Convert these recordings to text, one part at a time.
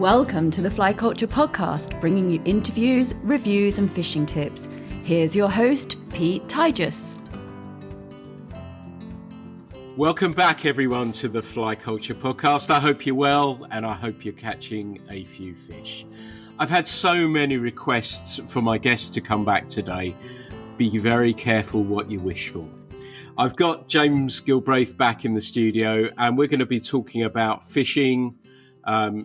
Welcome to the Fly Culture Podcast, bringing you interviews, reviews and fishing tips. Here's your host, Pete Tigers. Welcome back, everyone, to the Fly Culture Podcast. I hope you're well, and I hope you're catching a few fish. I've had so many requests for my guests to come back today. Be very careful what you wish for. I've got James Gilbraith back in the studio, and we're going to be talking about fishing,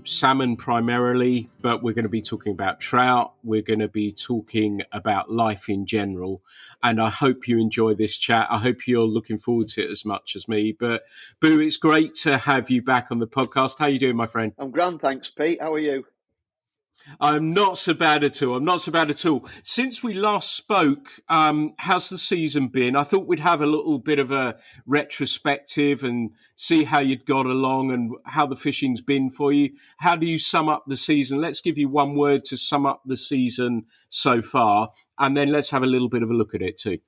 salmon primarily, but we're going to be talking about trout. We're going to be talking about life in general. And I hope you enjoy this chat. I hope you're looking forward to it as much as me. But Boo, it's great to have you back on the podcast. How are you doing, my friend? I'm grand, thanks, Pete. How are you? I'm not so bad at all. Since we last spoke, how's the season been? I thought we'd have a little bit of a retrospective and see how you'd got along and how the fishing's been for you. How do you sum up the season? Let's give you one word to sum up the season so far, and then let's have a little bit of a look at it too.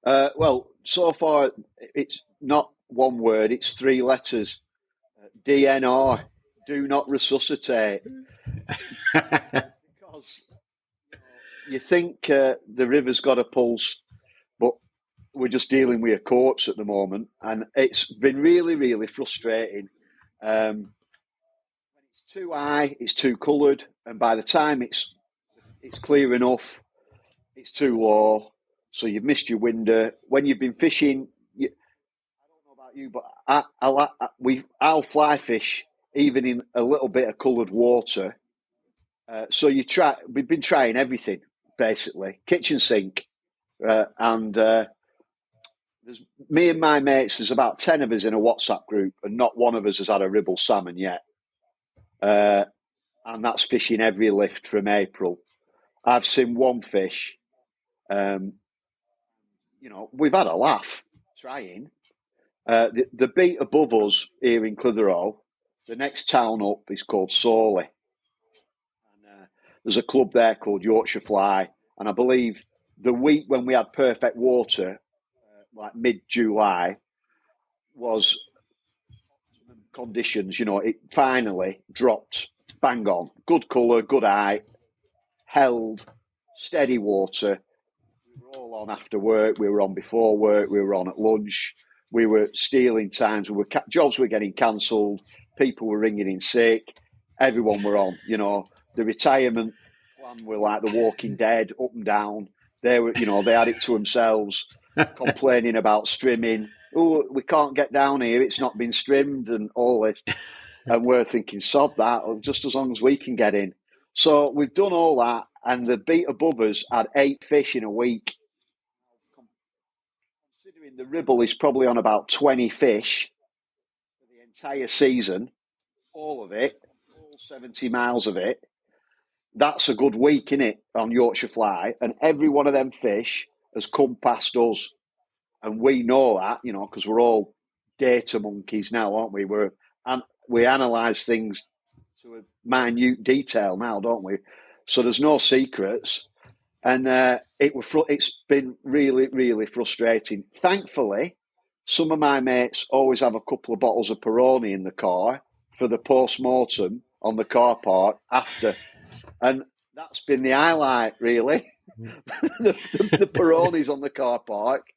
Well, so far, it's not one word, it's three letters. DNR, do not resuscitate. Because you think the river's got a pulse, but we're just dealing with a corpse at the moment, and it's been really, really frustrating. When it's too high, it's too coloured, and by the time it's clear enough, it's too low. So you've missed your window. When you've been fishing, I don't know about you, but I'll fly fish even in a little bit of coloured water. So we've been trying everything, basically, kitchen sink. And there's me and my mates, there's about 10 of us in a WhatsApp group, and not one of us has had a ribble salmon yet. And that's fishing every lift from April. I've seen one fish. We've had a laugh trying. The beat above us here in Clitheroe, the next town up is called Sawley. And there's a club there called Yorkshire Fly. And I believe the week when we had perfect water, like mid-July, was conditions, it finally dropped bang on. Good colour, good eye, held, steady water. We were all on after work, we were on before work, we were on at lunch, we were stealing times, jobs were getting cancelled, people were ringing in sick, everyone were on, the retirement plan were like The Walking Dead, up and down. They were, they had it to themselves, complaining about streaming. Oh, we can't get down here, it's not been streamed and all this. And we're thinking, sod that, just as long as we can get in. So we've done all that, and the beat above us had 8 fish in a week. Considering the ribble is probably on about 20 fish for the entire season, all of it, all 70 miles of it, that's a good week, innit, on Yorkshire Fly. And every one of them fish has come past us. And we know that, because we're all data monkeys now, aren't we? We analyse things to a minute detail now, don't we? So there's no secrets. And it's been really, really frustrating. Thankfully, some of my mates always have a couple of bottles of Peroni in the car for the post-mortem on the car park after. And that's been the highlight, really. the Peroni's on the car park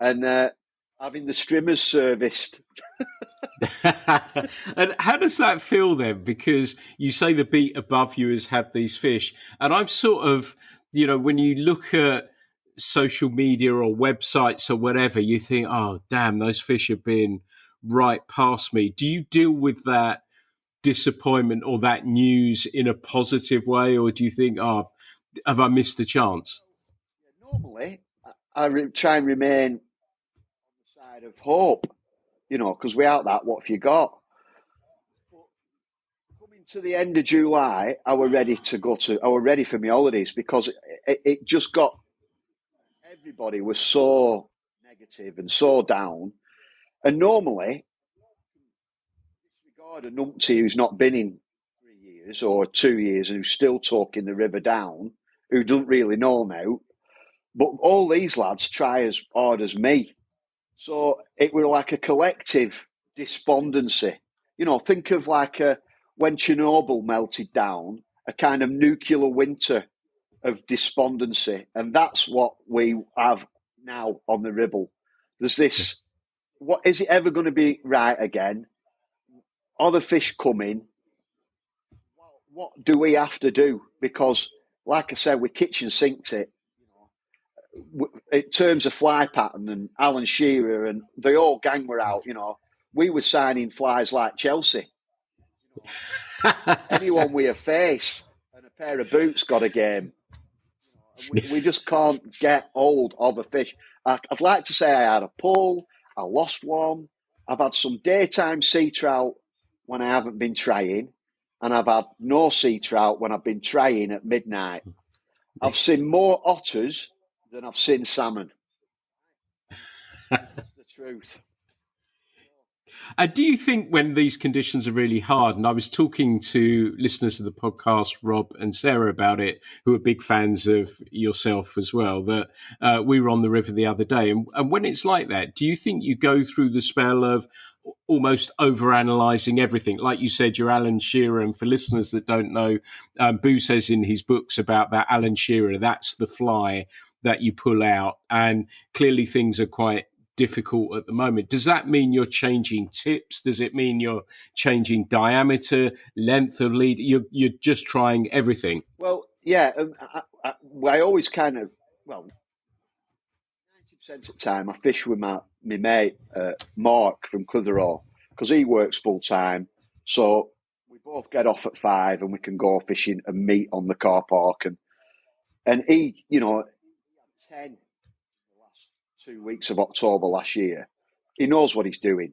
and having the streamers serviced. And how does that feel then? Because you say the beat above you has had these fish. And I'm sort of, when you look at social media or websites or whatever, you think, oh, damn, those fish have been right past me. Do you deal with that disappointment or that news in a positive way? Or do you think, oh, have I missed the chance? Normally, I try and remain on the side of hope. Because without that, what have you got? But coming to the end of July, I were ready for my holidays, because it just got, everybody was so negative and so down. And normally, disregard a numpty who's not been in 3 years or 2 years and who's still talking the river down, who doesn't really know now. But all these lads try as hard as me. So it were like a collective despondency. Think of like when Chernobyl melted down, a kind of nuclear winter of despondency. And that's what we have now on the Ribble. There's this, what is it ever going to be right again? Are the fish coming? What do we have to do? Because, like I said, we kitchen sinked it. In terms of fly pattern and Alan Shearer and the whole gang were out, we were signing flies like Chelsea. Anyone with a face and a pair of boots got a game. We just can't get hold of a fish. I'd like to say I had a pull, I lost one. I've had some daytime sea trout when I haven't been trying, and I've had no sea trout when I've been trying at midnight. I've seen more otters than I've seen salmon. That's the truth. Do you think when these conditions are really hard, and I was talking to listeners of the podcast, Rob and Sarah, about it, who are big fans of yourself as well, that we were on the river the other day. And when it's like that, do you think you go through the spell of almost overanalyzing everything? Like you said, you're Alan Shearer. And for listeners that don't know, Boo says in his books about that Alan Shearer, that's the fly that you pull out. And clearly things are quite difficult at the moment. Does that mean you're changing tips? Does it mean you're changing diameter, length of lead? You're just trying everything. Well, yeah, I always kind of, 90% of the time I fish with my mate, Mark from Clitheroe, because he works full time. So we both get off at 5 and we can go fishing and meet on the car park. And he, 10 2 weeks of October last year. He knows what he's doing.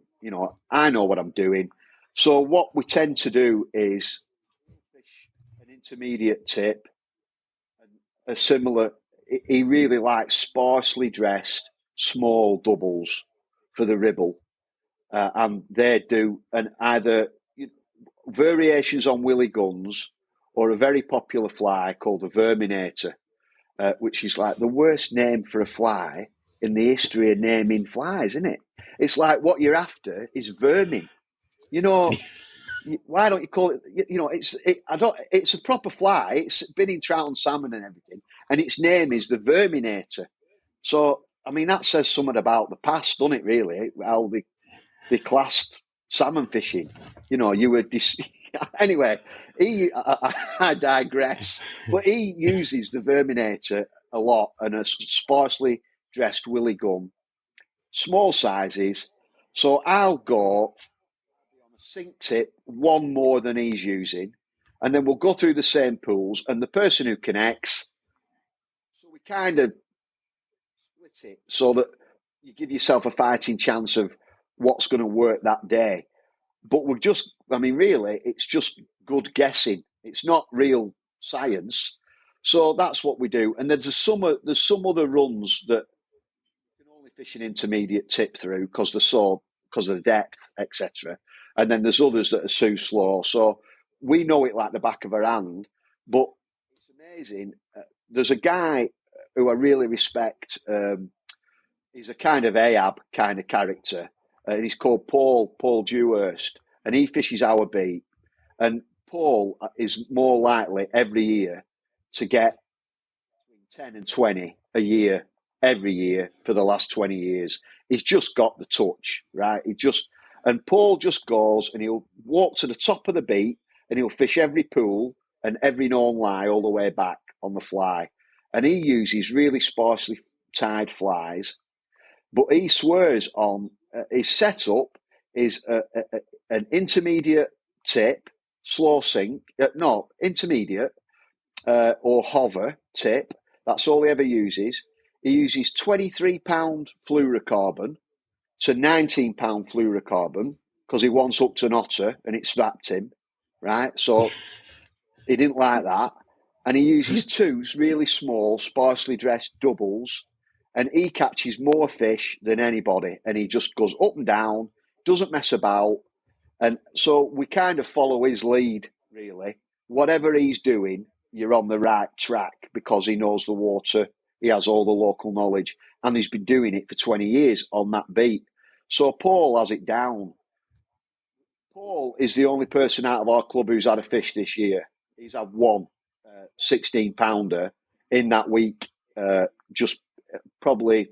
I know what I'm doing. So what we tend to do is fish an intermediate tip, and a similar. He really likes sparsely dressed small doubles for the Ribble, and they do either variations on willy guns or a very popular fly called a verminator, which is like the worst name for a fly in the history of naming flies, isn't it? It's like what you're after is vermin. Why don't you call it? It's a proper fly. It's been in trout and salmon and everything, and its name is the verminator. So, I mean, that says something about the past, doesn't it? Really, how they classed salmon fishing. You were anyway. I digress, but he uses the verminator a lot and a sparsely dressed willy gun, small sizes. So I'll go on a sink tip, one more than he's using, and then we'll go through the same pools, and the person who connects, so we kind of split it so that you give yourself a fighting chance of what's going to work that day. But really, it's just good guessing. It's not real science. So that's what we do. And there's some other runs that you can only fish an intermediate tip through because of the depth, etc. And then there's others that are too slow. So we know it like the back of our hand. But it's amazing. There's a guy who I really respect. He's a kind of Ahab kind of character. And he's called Paul Dewhurst. And he fishes our beat. And Paul is more likely every year to get between 10 and 20 a year, every year for the last 20 years. He's just got the touch, right? And Paul just goes and he'll walk to the top of the beat and he'll fish every pool and every known lie all the way back on the fly. And he uses really sparsely tied flies, but he swears on his setup is an intermediate tip, slow sink, intermediate or hover tip. That's all he ever uses. He uses 23-pound fluorocarbon to 19-pound fluorocarbon because he once hooked an otter and it snapped him, right? So he didn't like that. And he uses twos, really small, sparsely dressed doubles, and he catches more fish than anybody. And he just goes up and down, doesn't mess about. And so we kind of follow his lead, really. Whatever he's doing, you're on the right track because he knows the water. He has all the local knowledge, and he's been doing it for 20 years on that beat. So Paul has it down. Paul is the only person out of our club who's had a fish this year. He's had one 16-pounder in that week, just probably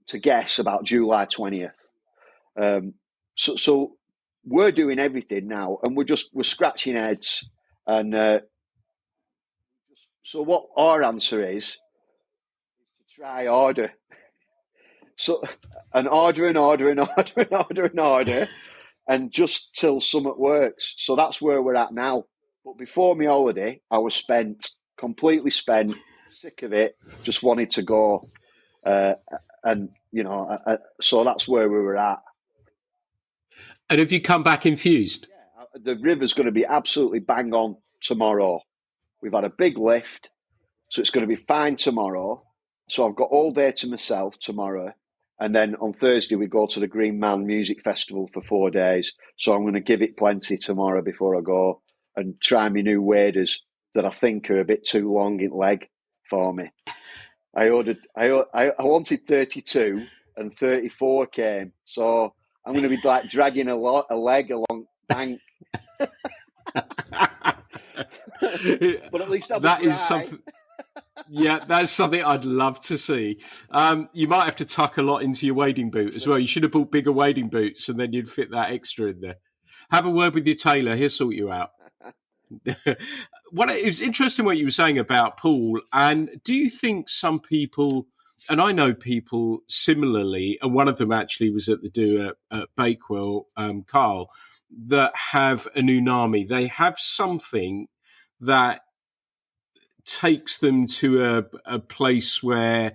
to guess about July 20th. So we're doing everything now, and we're scratching heads. And so what our answer is to try harder. So and order and order and order and order and order, and just till something works. So that's where we're at now. But before my holiday, I was completely spent, sick of it, just wanted to go. And, so that's where we were at. And have you come back infused? Yeah, the river's going to be absolutely bang on tomorrow. We've had a big lift, so it's going to be fine tomorrow. So I've got all day to myself tomorrow. And then on Thursday, we go to the Green Man Music Festival for 4 days. So I'm going to give it plenty tomorrow before I go and try my new waders that I think are a bit too long in leg for me. I wanted 32 and 34 came. So I'm going to be like dragging a leg along bank. But at least that is something. Yeah, that's something I'd love to see. You might have to tuck a lot into your wading boot as well. You should have bought bigger wading boots, and then you'd fit that extra in there. Have a word with your tailor; he'll sort you out. It was interesting what you were saying about Paul. And do you think some people, and I know people similarly, and one of them actually was at the do at Bakewell, Carl, that have an unami. They have something that takes them to a place where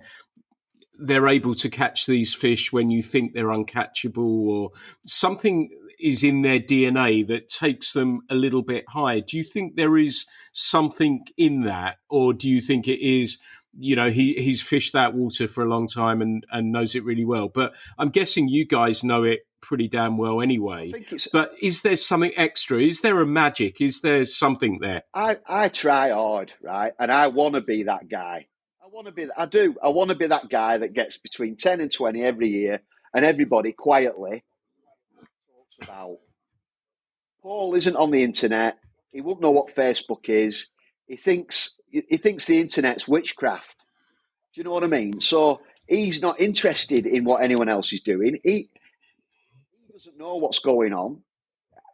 they're able to catch these fish when you think they're uncatchable, or something is in their DNA that takes them a little bit higher. Do you think there is something in that, or do you think it is, he's fished that water for a long time and knows it really well? But I'm guessing you guys know it pretty damn well anyway. But is there something extra? Is there a magic? Is there something there? I try hard, right? And I want to be that guy. I want to be that guy that gets between 10 and 20 every year, and everybody quietly talks about. Paul isn't on the internet. He won't know what Facebook is. He thinks the internet's witchcraft. Do you know what I mean? So he's not interested in what anyone else is doing. He doesn't know what's going on.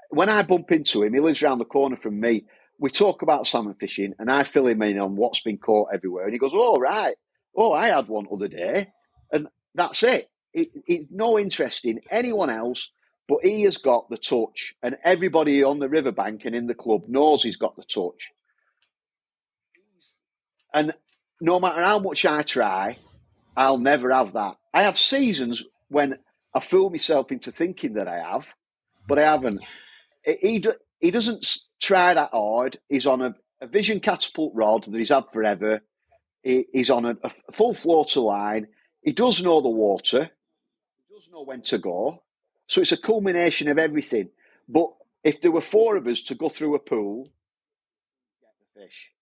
When I bump into him, he lives around the corner from me. We talk about salmon fishing, and I fill him in on what's been caught everywhere. And he goes, "Oh, right. Oh, I had one other day." And that's it. He's no interest in anyone else, but he has got the touch. And everybody on the riverbank and in the club knows he's got the touch. And no matter how much I try, I'll never have that. I have seasons when I fool myself into thinking that I have, but I haven't. He doesn't try that hard. He's on a Vision Catapult rod that he's had forever. He's on a full floater line. He does know the water. He does know when to go. So it's a culmination of everything. But if there were 4 of us to go through a pool, get the fish.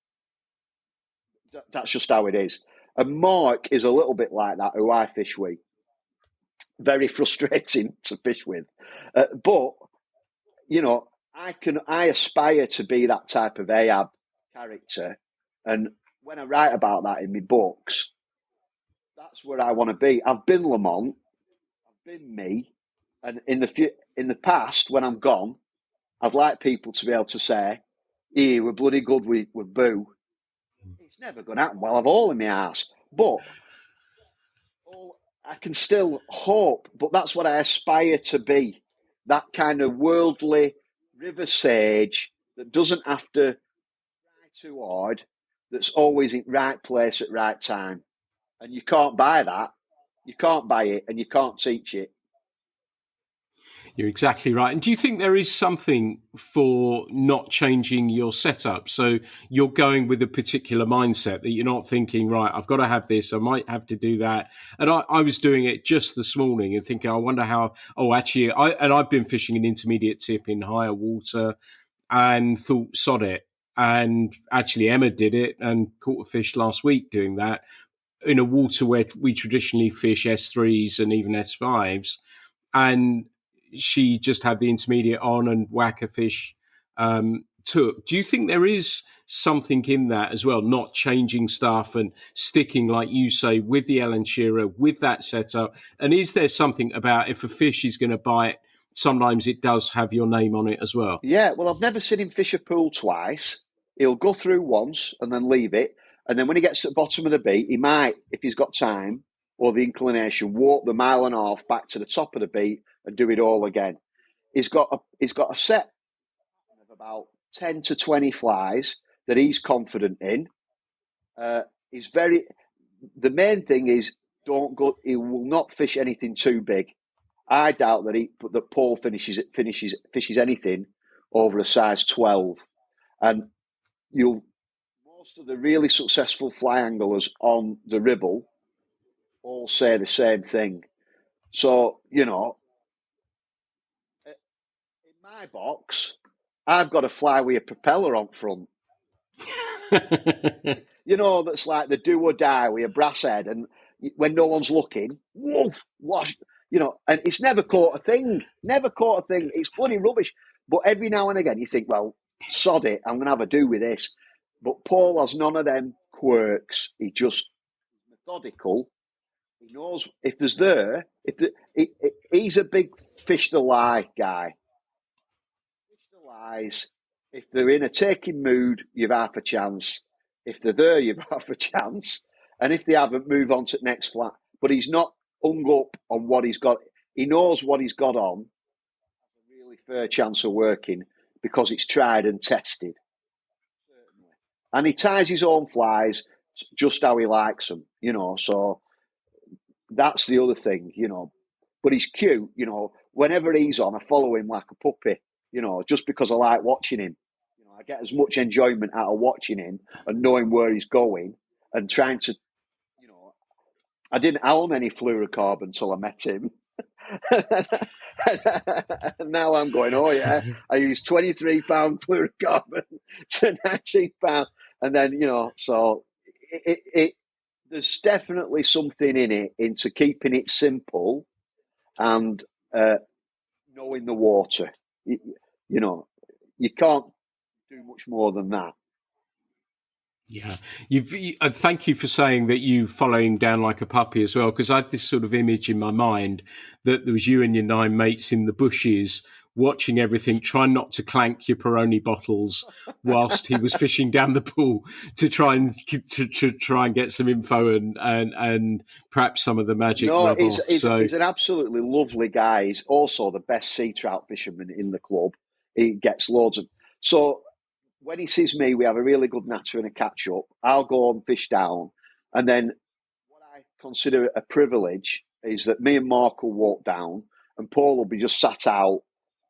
That's just how it is. And Mark is a little bit like that, who I fish with. Very frustrating to fish with. But, I aspire to be that type of Ahab character. And when I write about that in my books, that's where I want to be. I've been Lamont. I've been me. And in the past, when I'm gone, I'd like people to be able to say, "Yeah, we're bloody good with Boo." It's never going to happen while I've all in my ass. But I can still hope, but that's what I aspire to be. That kind of worldly river sage that doesn't have to try too hard, that's always in right place at right time. And you can't buy that. You can't buy it, and you can't teach it. You're exactly right. And do you think there is something for not changing your setup? So you're going with a particular mindset that you're not thinking, right, I've got to have this, I might have to do that. And I was doing it just this morning and thinking, I wonder how, I've been fishing an intermediate tip in higher water and thought, sod it. And actually Emma did it and caught a fish last week doing that in a water where we traditionally fish S3s and even S5s. And she just had the intermediate on and whack a fish took. Do you think there is something in that as well, not changing stuff and sticking, like you say, with the Ellen Shearer, with that setup? And is there something about if a fish is going to bite, sometimes it does have your name on it as well? Yeah, well, I've never seen him fish a pool twice. He'll go through once and then leave it. And then when he gets to the bottom of the beat, he might, if he's got time or the inclination, walk the mile and a half back to the top of the beat and do it all again. He's got a set of about 10 to 20 flies that he's confident in. The main thing is he will not fish anything too big. I doubt that Paul fishes anything over a size 12. And most of the really successful fly anglers on the Ribble all say the same thing. So, in my box, I've got a fly with a propeller on front. That's like the do or die with a brass head, and when no one's looking, woof, wash, and it's never caught a thing. It's bloody rubbish. But every now and again, you think, well, sod it, I'm going to have a do with this. But Paul has none of them quirks. He just methodical. He knows if there's he's a big fish to lie guy. Fish to lies. If they're in a taking mood, you've half a chance. If they're there, you've half a chance. And if they haven't, move on to the next flat. But he's not hung up on what he's got. He knows what he's got on. Has a really fair chance of working because it's tried and tested. Certainly. And he ties his own flies just how he likes them, so that's the other thing, But he's cute, whenever he's on, I follow him like a puppy, just because I like watching him. I get as much enjoyment out of watching him and knowing where he's going and trying to, I didn't own any fluorocarbon until I met him. And now I'm going, oh yeah, I used £23 fluorocarbon to £19. And then, so there's definitely something in it into keeping it simple and knowing the water. You can't do much more than that. Yeah, thank you for saying that you follow him down like a puppy as well, because I had this sort of image in my mind that there was you and your 9 mates in the bushes watching everything, trying not to clank your Peroni bottles whilst he was fishing down the pool to try and get some info and perhaps some of the magic. No, he's an absolutely lovely guy. He's also the best sea trout fisherman in the club. He gets loads of so. When he sees me, we have a really good natter and a catch up. I'll go and fish down. And then what I consider a privilege is that me and Mark will walk down and Paul will be just sat out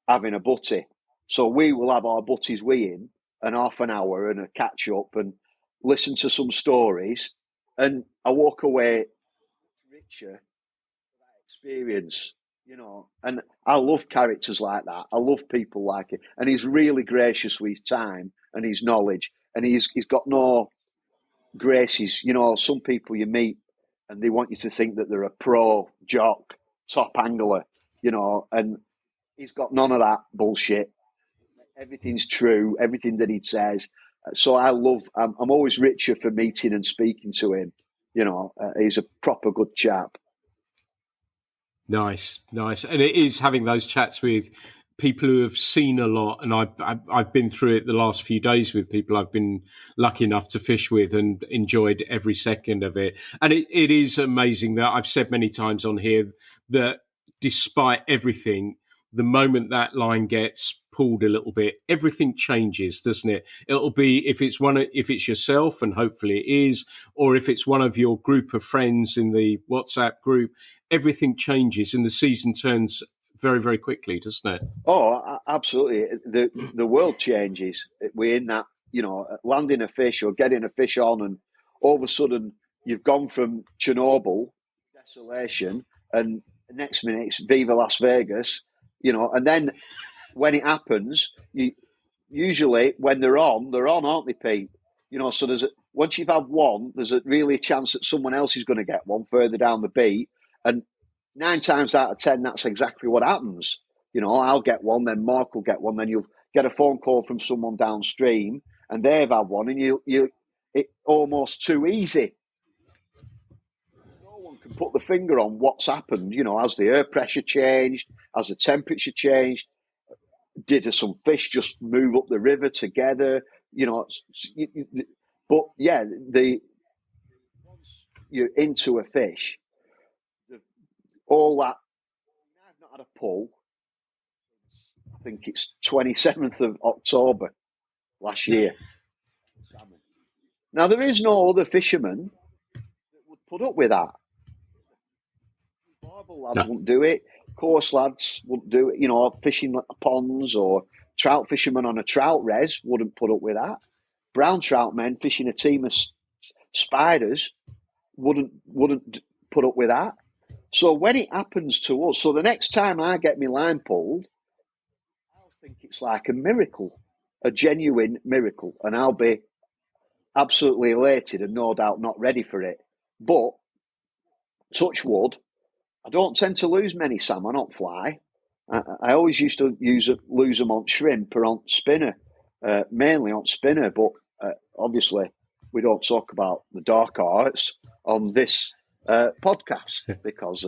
having a butty. So we will have our butties with him and half an hour and a catch up and listen to some stories. And I walk away richer for that experience. And I love characters like that. I love people like it. And he's really gracious with his time and his knowledge. And he's got no graces. Some people you meet and they want you to think that they're a pro jock, top angler, and he's got none of that bullshit. Everything's true, everything that he says. So I'm always richer for meeting and speaking to him. He's a proper good chap. Nice. And it is having those chats with people who have seen a lot, and I've been through it the last few days with people I've been lucky enough to fish with and enjoyed every second of it. And it is amazing that I've said many times on here that despite everything, the moment that line gets pulled a little bit, everything changes, doesn't it? It'll be if it's yourself, and hopefully it is, or if it's one of your group of friends in the WhatsApp group, everything changes and the season turns very, very quickly, doesn't it? Oh, absolutely. The world changes. We're in that, landing a fish or getting a fish on, and all of a sudden you've gone from Chernobyl, desolation, and the next minute it's Viva Las Vegas, and then when it happens, usually when they're on, aren't they, Pete? So once you've had one, there's really a chance that someone else is going to get one further down the beat. And 9 times out of 10, that's exactly what happens. I'll get one, then Mark will get one, then you'll get a phone call from someone downstream, and they've had one, and it's almost too easy. No one can put the finger on what's happened. Has the air pressure changed? Has the temperature changed? Did some fish just move up the river together? But yeah, once you're into a fish, all that. I've not had a pull. I think it's 27th of October last year. Salmon. Now there is no other fisherman that would put up with that. Barbel lads wouldn't do it. Course lads wouldn't do it. Fishing ponds or trout fishermen on a trout res wouldn't put up with that. Brown trout men fishing a team of spiders wouldn't put up with that. So when it happens to us, so the next time I get my line pulled, I'll think it's like a miracle, a genuine miracle, and I'll be absolutely elated and no doubt not ready for it. But touch wood, I don't tend to lose many salmon on fly. I always used to lose them on shrimp or on spinner, mainly on spinner. But obviously, we don't talk about the dark arts on this podcast because.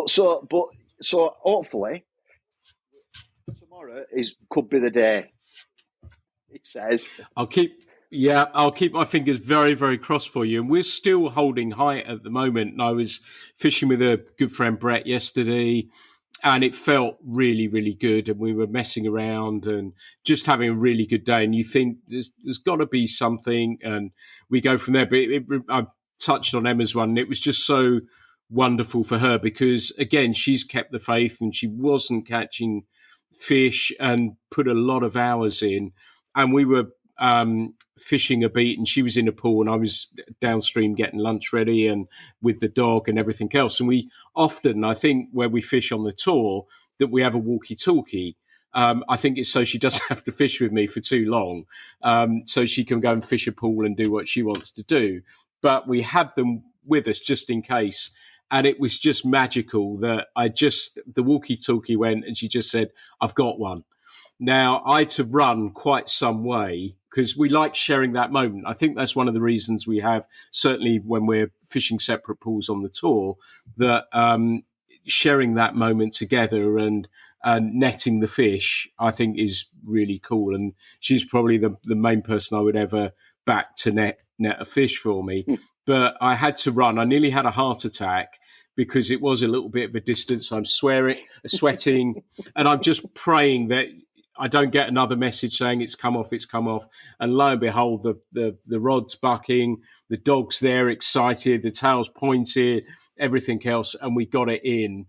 So hopefully tomorrow could be the day. It says. I'll keep my fingers very, very crossed for you. And we're still holding height at the moment. And I was fishing with a good friend, Brett, yesterday, and it felt really, really good. And we were messing around and just having a really good day. And you think there's got to be something, and we go from there. But I touched on Emma's one, and it was just so wonderful for her because, again, she's kept the faith and she wasn't catching fish and put a lot of hours in. And we were fishing a beat, and she was in a pool, and I was downstream getting lunch ready and with the dog and everything else. And we often, I think, where we fish on the tour, that we have a walkie-talkie. I think it's so she doesn't have to fish with me for too long, so she can go and fish a pool and do what she wants to do. But we had them with us just in case. And it was just magical that the walkie-talkie went, and she just said, "I've got one." Now, I had to run quite some way because we like sharing that moment. I think that's one of the reasons we have, certainly when we're fishing separate pools on the tour, that sharing that moment together and netting the fish, I think is really cool. And she's probably the main person I would ever back to net a fish for me. But I had to run. I nearly had a heart attack because it was a little bit of a distance. I'm sweating, and I'm just praying that I don't get another message saying it's come off. And lo and behold, the rod's bucking, the dog's there excited, the tail's pointed, everything else, and we got it in.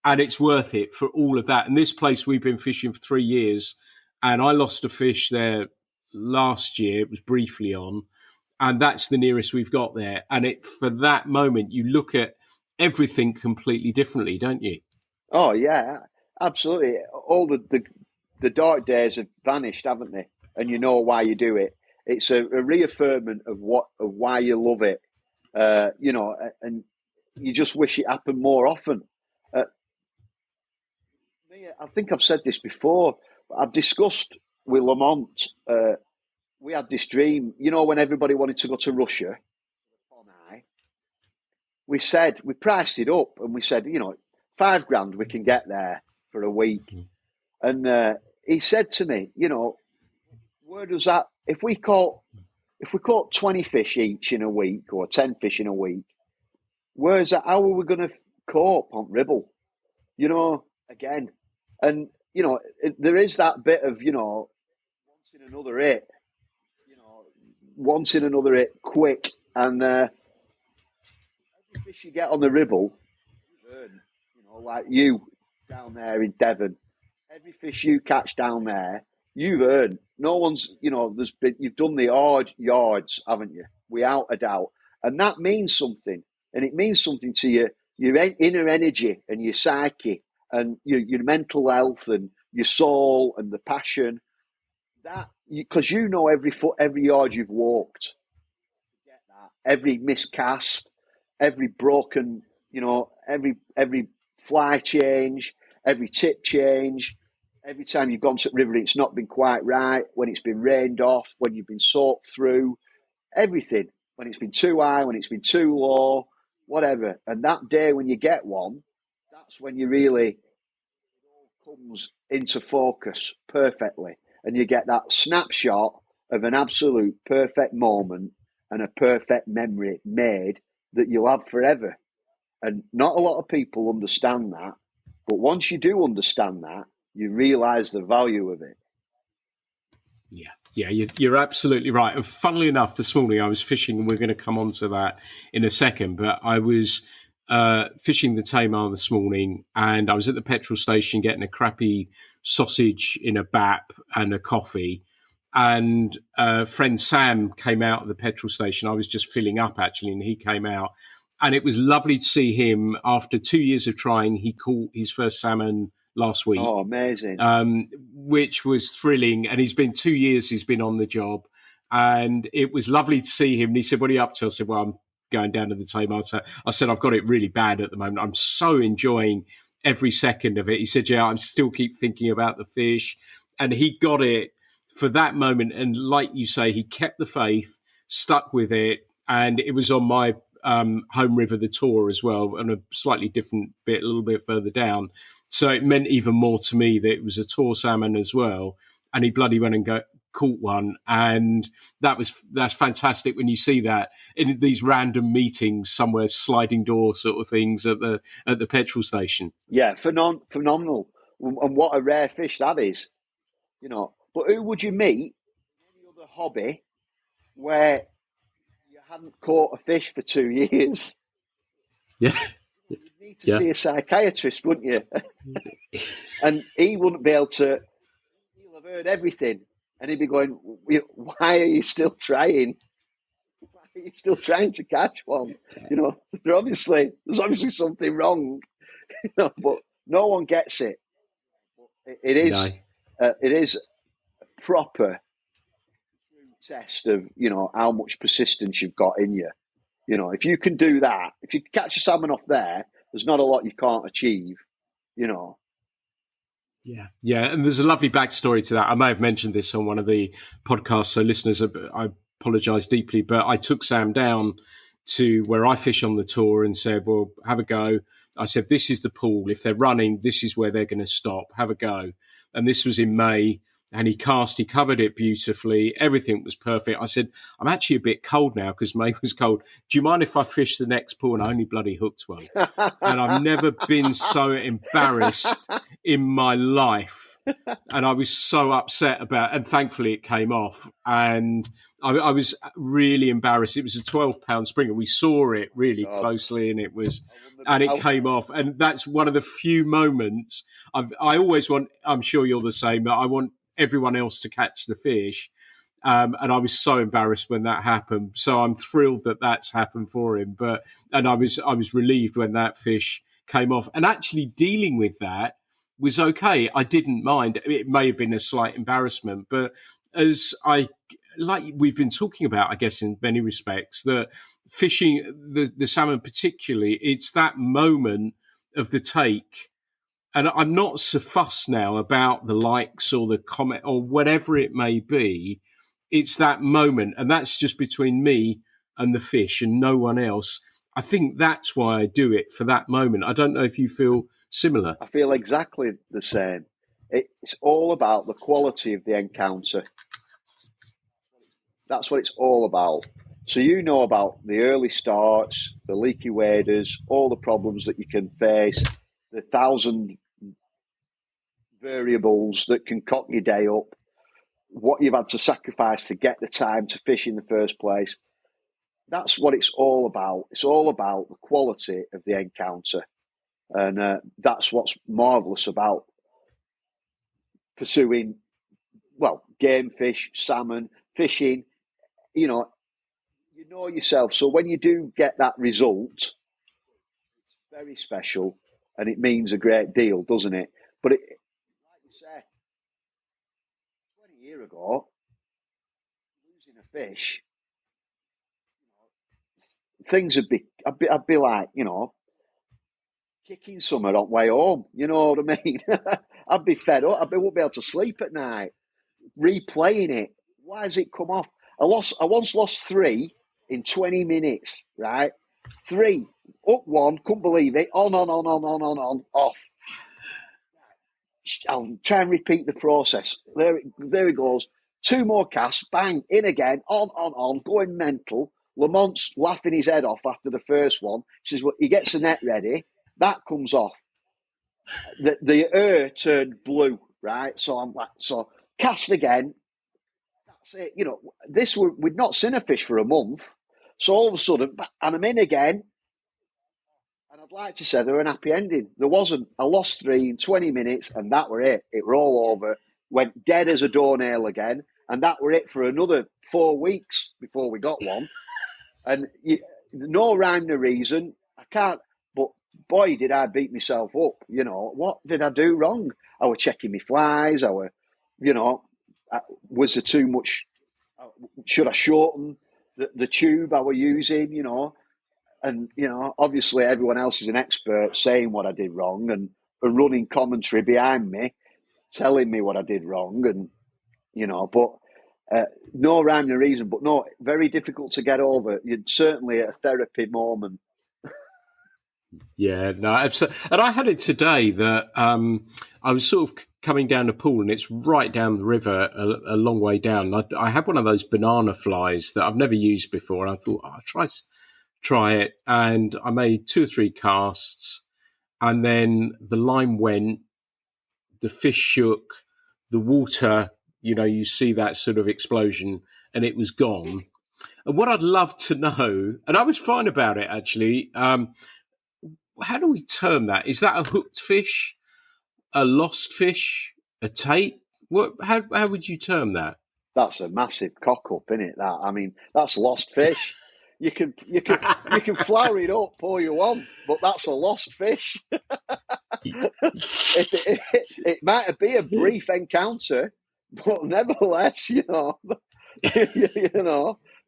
And it's worth it for all of that. And this place we've been fishing for 3 years, and I lost a fish there last year. It was briefly on, and that's the nearest we've got there. And for that moment, you look at everything completely differently, don't you? Oh yeah, absolutely. All the dark days have vanished, haven't they? And you know why you do it. It's a reaffirmation of why you love it. And you just wish it happened more often. I think I've said this before. I've discussed with Lamont. We had this dream, when everybody wanted to go to Russia. We priced it up, and we said, $5,000 we can get there for a week. And he said to me, where does that? If we caught 20 fish each in a week or 10 fish in a week, where's that? How are we going to cope on Ribble? Again, and there is that bit of wanting another hit quick, and every fish you get on the Ribble, you earn, like you down there in Devon. Every fish you catch down there, you've earned. No one's, you've done the hard yards, haven't you? Without a doubt. And that means something. And it means something to your inner energy and your psyche and your mental health and your soul and the passion. Because every yard you've walked, get that. Every miscast, every broken, every fly change, every tip change, every time you've gone to the river, it's not been quite right, when it's been rained off, when you've been soaked through, everything, when it's been too high, when it's been too low, whatever. And that day when you get one, that's when you really comes into focus perfectly, and you get that snapshot of an absolute perfect moment and a perfect memory made that you'll have forever. And not a lot of people understand that, but once you do understand that, you realise the value of it. Yeah, you're absolutely right. And funnily enough, this morning I was fishing, and we're going to come on to that in a second, but I was fishing the Tamar this morning, and I was at the petrol station getting a crappy sausage in a bap and a coffee. And friend Sam came out of the petrol station. I was just filling up, actually, and he came out. And it was lovely to see him. After 2 years of trying, he caught his first salmon last week. Oh, amazing. Which was thrilling. And he's been 2 years, he's been on the job. And it was lovely to see him. And he said, "What are you up to?" I said, "Well, I'm going down to the Tamar." I said, "I've got it really bad at the moment. I'm so enjoying every second of it." He said, "Yeah, I still keep thinking about the fish." And he got it for that moment. And like you say, he kept the faith, stuck with it. And it was on my home river, the Tor, as well, on a slightly different bit, a little bit further down. So it meant even more to me that it was a Tor salmon as well. And he bloody went and caught one. And that's fantastic when you see that in these random meetings somewhere, sliding door sort of things at the petrol station. Yeah, phenomenal. And what a rare fish that is, you know. But who would you meet in any other hobby where you hadn't caught a fish for 2 years? Yeah. You'd need to see a psychiatrist, wouldn't you? And he wouldn't be able to, he'll have heard everything. And he'd be going, "Why are you still trying? Why are you still trying to catch one? You know, there's obviously something wrong." You know, but no one gets it. It is a proper test of, you know, how much persistence you've got in you. You know, if you can do that, if you catch a salmon off there's not a lot you can't achieve, you know. Yeah, and there's a lovely backstory to that. I may have mentioned this on one of the podcasts, so listeners, I apologise deeply, but I took Sam down to where I fish on the Tor and said, "Well, have a go." I said, "This is the pool. If they're running, this is where they're going to stop. Have a go." And this was in May, and he covered it beautifully. Everything was perfect. I said, "I'm actually a bit cold now," because May was cold. "Do you mind if I fish the next pool?" And I only bloody hooked one. And I've never been so embarrassed in my life. And I was so upset and thankfully it came off. And I was really embarrassed. It was a 12-pound springer. We saw it really closely, and it came off. And that's one of the few moments I always want, I'm sure you're the same, but I want everyone else to catch the fish. And I was so embarrassed when that happened. So I'm thrilled that that's happened for him. And I was relieved when that fish came off. And actually dealing with that was okay. I didn't mind. It may have been a slight embarrassment, but like we've been talking about, I guess, in many respects, that fishing, the salmon particularly, it's that moment of the take. And I'm not so fussed now about the likes or the comment or whatever it may be. It's that moment, and that's just between me and the fish and no one else. I think that's why I do it, for that moment. I don't know if you feel similar. I feel exactly the same. It's all about the quality of the encounter. That's what it's all about. So you know about the early starts, the leaky waders, all the problems that you can face, the 1,000 variables that can cock your day up, what you've had to sacrifice to get the time to fish in the first place. That's what it's all about. It's all about the quality of the encounter. And that's what's marvellous about pursuing, well, game fish, salmon, fishing. You know yourself. So when you do get that result, it's very special and it means a great deal, doesn't it? But like you say, 20 years ago, losing a fish, things would be, I'd be like, kicking somewhere on way home. You know what I mean? I'd be fed up. I wouldn't be able to sleep at night. Replaying it. Why has it come off? I once lost 3 in 20 minutes, right? 3, up 1, couldn't believe it. On, off. I'll try and repeat the process. There it goes. 2 more casts, bang, in again, on, going mental. Lamont's laughing his head off after the first one. He says, well, he gets the net ready. That comes off. The air turned blue, right? So I'm like, cast again. That's it. You know, we'd not seen a fish for a month. So all of a sudden, and I'm in again. And I'd like to say there were an happy ending. There wasn't. I lost 3 in 20 minutes, and that were it. It were all over. Went dead as a doornail again, and that were it for another 4 weeks before we got one. And no rhyme, no reason. I can't. But boy, did I beat myself up. You know, what did I do wrong? I was checking my flies. Was there too much? Should I shorten the tube I were using? You know. And, you know, obviously everyone else is an expert saying what I did wrong and running commentary behind me, telling me what I did wrong. And, you know, but no rhyme, no reason. But no, very difficult to get over. You're certainly at a therapy moment. Yeah, no, absolutely. And I had it today that I was sort of coming down the pool and it's right down the river, a long way down. I had one of those banana flies that I've never used before. And I thought, I'll try it, and I made 2 or 3 casts, and then the line went, the fish shook, the water, you know, you see that sort of explosion, and it was gone. And what I'd love to know, and I was fine about it actually, how do we term that? Is that a hooked fish, a lost fish, a tape? How would you term that? That's a massive cock up, isn't it? That, I mean, that's lost fish. You can flower it up all you want, but that's a lost fish. it might be a brief encounter, but nevertheless, you know,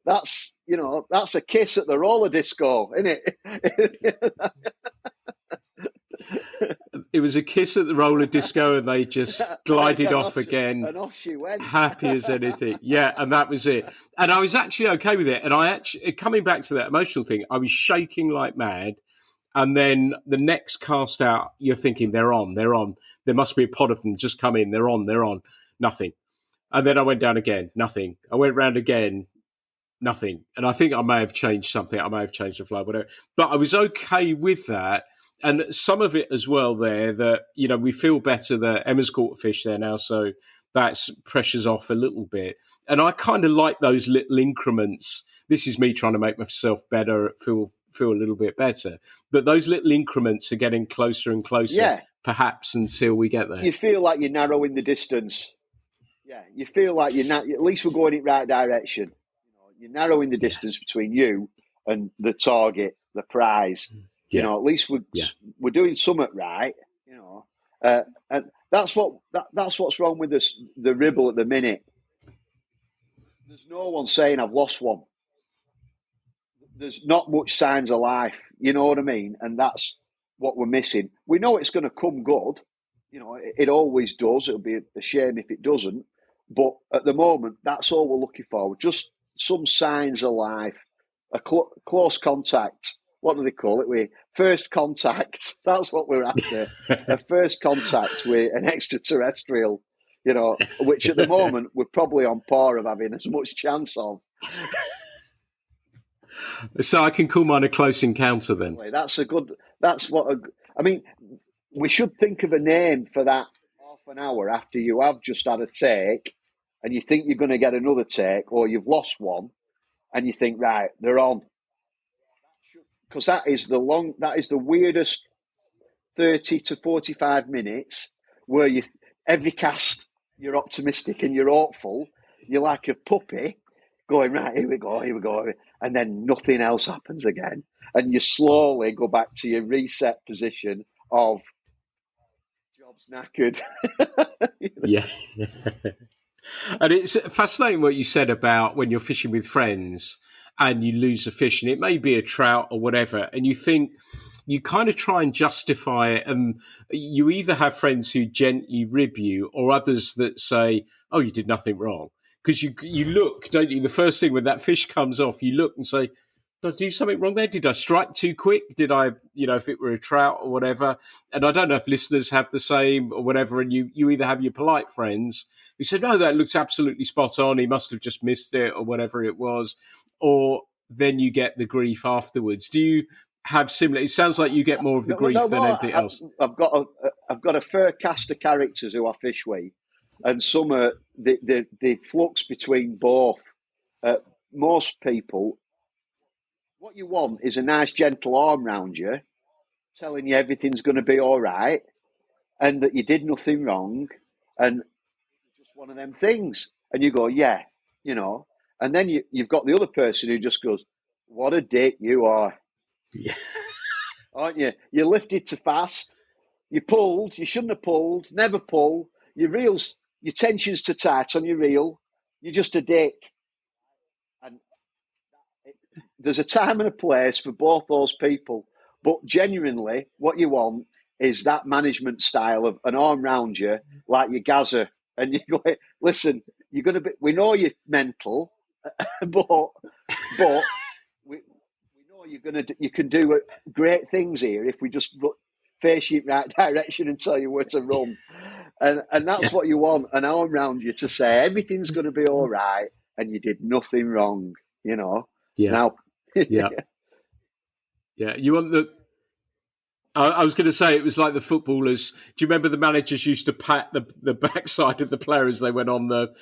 that's a kiss at the roller disco, isn't it? It was a kiss at the roller disco, and they just glided off again, and off she went, happy as anything. Yeah, and that was it. And I was actually okay with it. And I actually, coming back to that emotional thing, I was shaking like mad. And then the next cast out, you're thinking they're on. There must be a pod of them just come in. They're on. Nothing. And then I went down again. Nothing. I went round again. Nothing. And I think I may have changed something. I may have changed the flow, whatever. But I was okay with that. And some of it as well there that, you know, we feel better that Emma's caught a fish there now, so that's pressure's off a little bit. And I kind of like those little increments. This is me trying to make myself better, feel a little bit better. But those little increments are getting closer and closer, perhaps until we get there. You feel like you're narrowing the distance. Yeah, you feel like at least we're going in the right direction. You know, you're narrowing the distance between you and the target, the prize. You know, at least we're doing something right. You know, and that's what's wrong with the Ribble at the minute. There's no one saying I've lost one. There's not much signs of life. You know what I mean? And that's what we're missing. We know it's going to come good. You know, it always does. It'll be a shame if it doesn't. But at the moment, that's all we're looking for. Just some signs of life, a close contact. What do they call it? First contact. That's what we're after. A first contact with an extraterrestrial, you know, which at the moment we're probably on par of having as much chance of. So I can call mine a close encounter then. I mean, we should think of a name for that half an hour after you have just had a take and you think you're going to get another take, or you've lost one and you think, right, they're on. Because that is the weirdest 30 to 45 minutes where every cast you're optimistic and you're hopeful. You're like a puppy going, right, here we go. And then nothing else happens again. And you slowly go back to your reset position of job's knackered. Yeah. And it's fascinating what you said about when you're fishing with friends and you lose a fish, and it may be a trout or whatever, and you think, you kind of try and justify it, and you either have friends who gently rib you, or others that say, "Oh, you did nothing wrong." Because you look, don't you? The first thing when that fish comes off, you look and say, "Did I do something wrong there? Did I strike too quick? Did I, if it were a trout or whatever?" And I don't know if listeners have the same or whatever. And you either have your polite friends who say, "No, that looks absolutely spot on. He must have just missed it," or whatever it was, or then you get the grief afterwards. Do you have similar? It sounds like you get more of the grief than anything else. I've got a fair cast of characters who I fish with, and some are the flux between both. Most people, what you want is a nice gentle arm round you, telling you everything's going to be all right, and that you did nothing wrong, and just one of them things. And you go, yeah, and then you've got the other person who just goes, "What a dick you are." Yeah. Aren't you? You lifted too fast. You pulled. You shouldn't have pulled. Never pull. Your tension's too tight on your reel. You're just a dick. And there's a time and a place for both those people. But genuinely, what you want is that management style of an arm round you, like your Gaza, and you go, "Listen, you're going to be. We know you're mental, but you can do great things here if we just face you in the right direction and tell you where to run." And that's what you want, an arm around you to say everything's going to be all right and you did nothing wrong, Yeah. Now, yeah. You want I was going to say it was like the footballers. Do you remember the managers used to pat the backside of the player as they went on the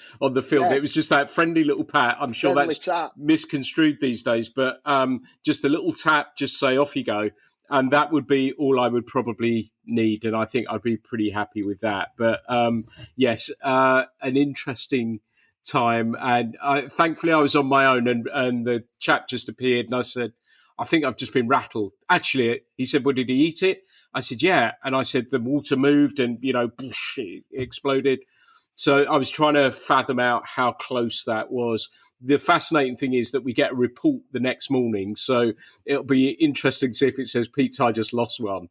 field? Yeah. It was just that friendly little pat. I'm sure friendly that's tap. Misconstrued these days, but just a little tap, just say off you go, and that would be all I would probably need, and I think I'd be pretty happy with that. But yes, an interesting time, and thankfully I was on my own, and the chap just appeared, and I said, "I think I've just been rattled." Actually, he said, "Well, did he eat it?" I said, "Yeah." And I said, "The water moved and, boosh, it exploded." So I was trying to fathom out how close that was. The fascinating thing is that we get a report the next morning. So it'll be interesting to see if it says Pete Ty just lost one,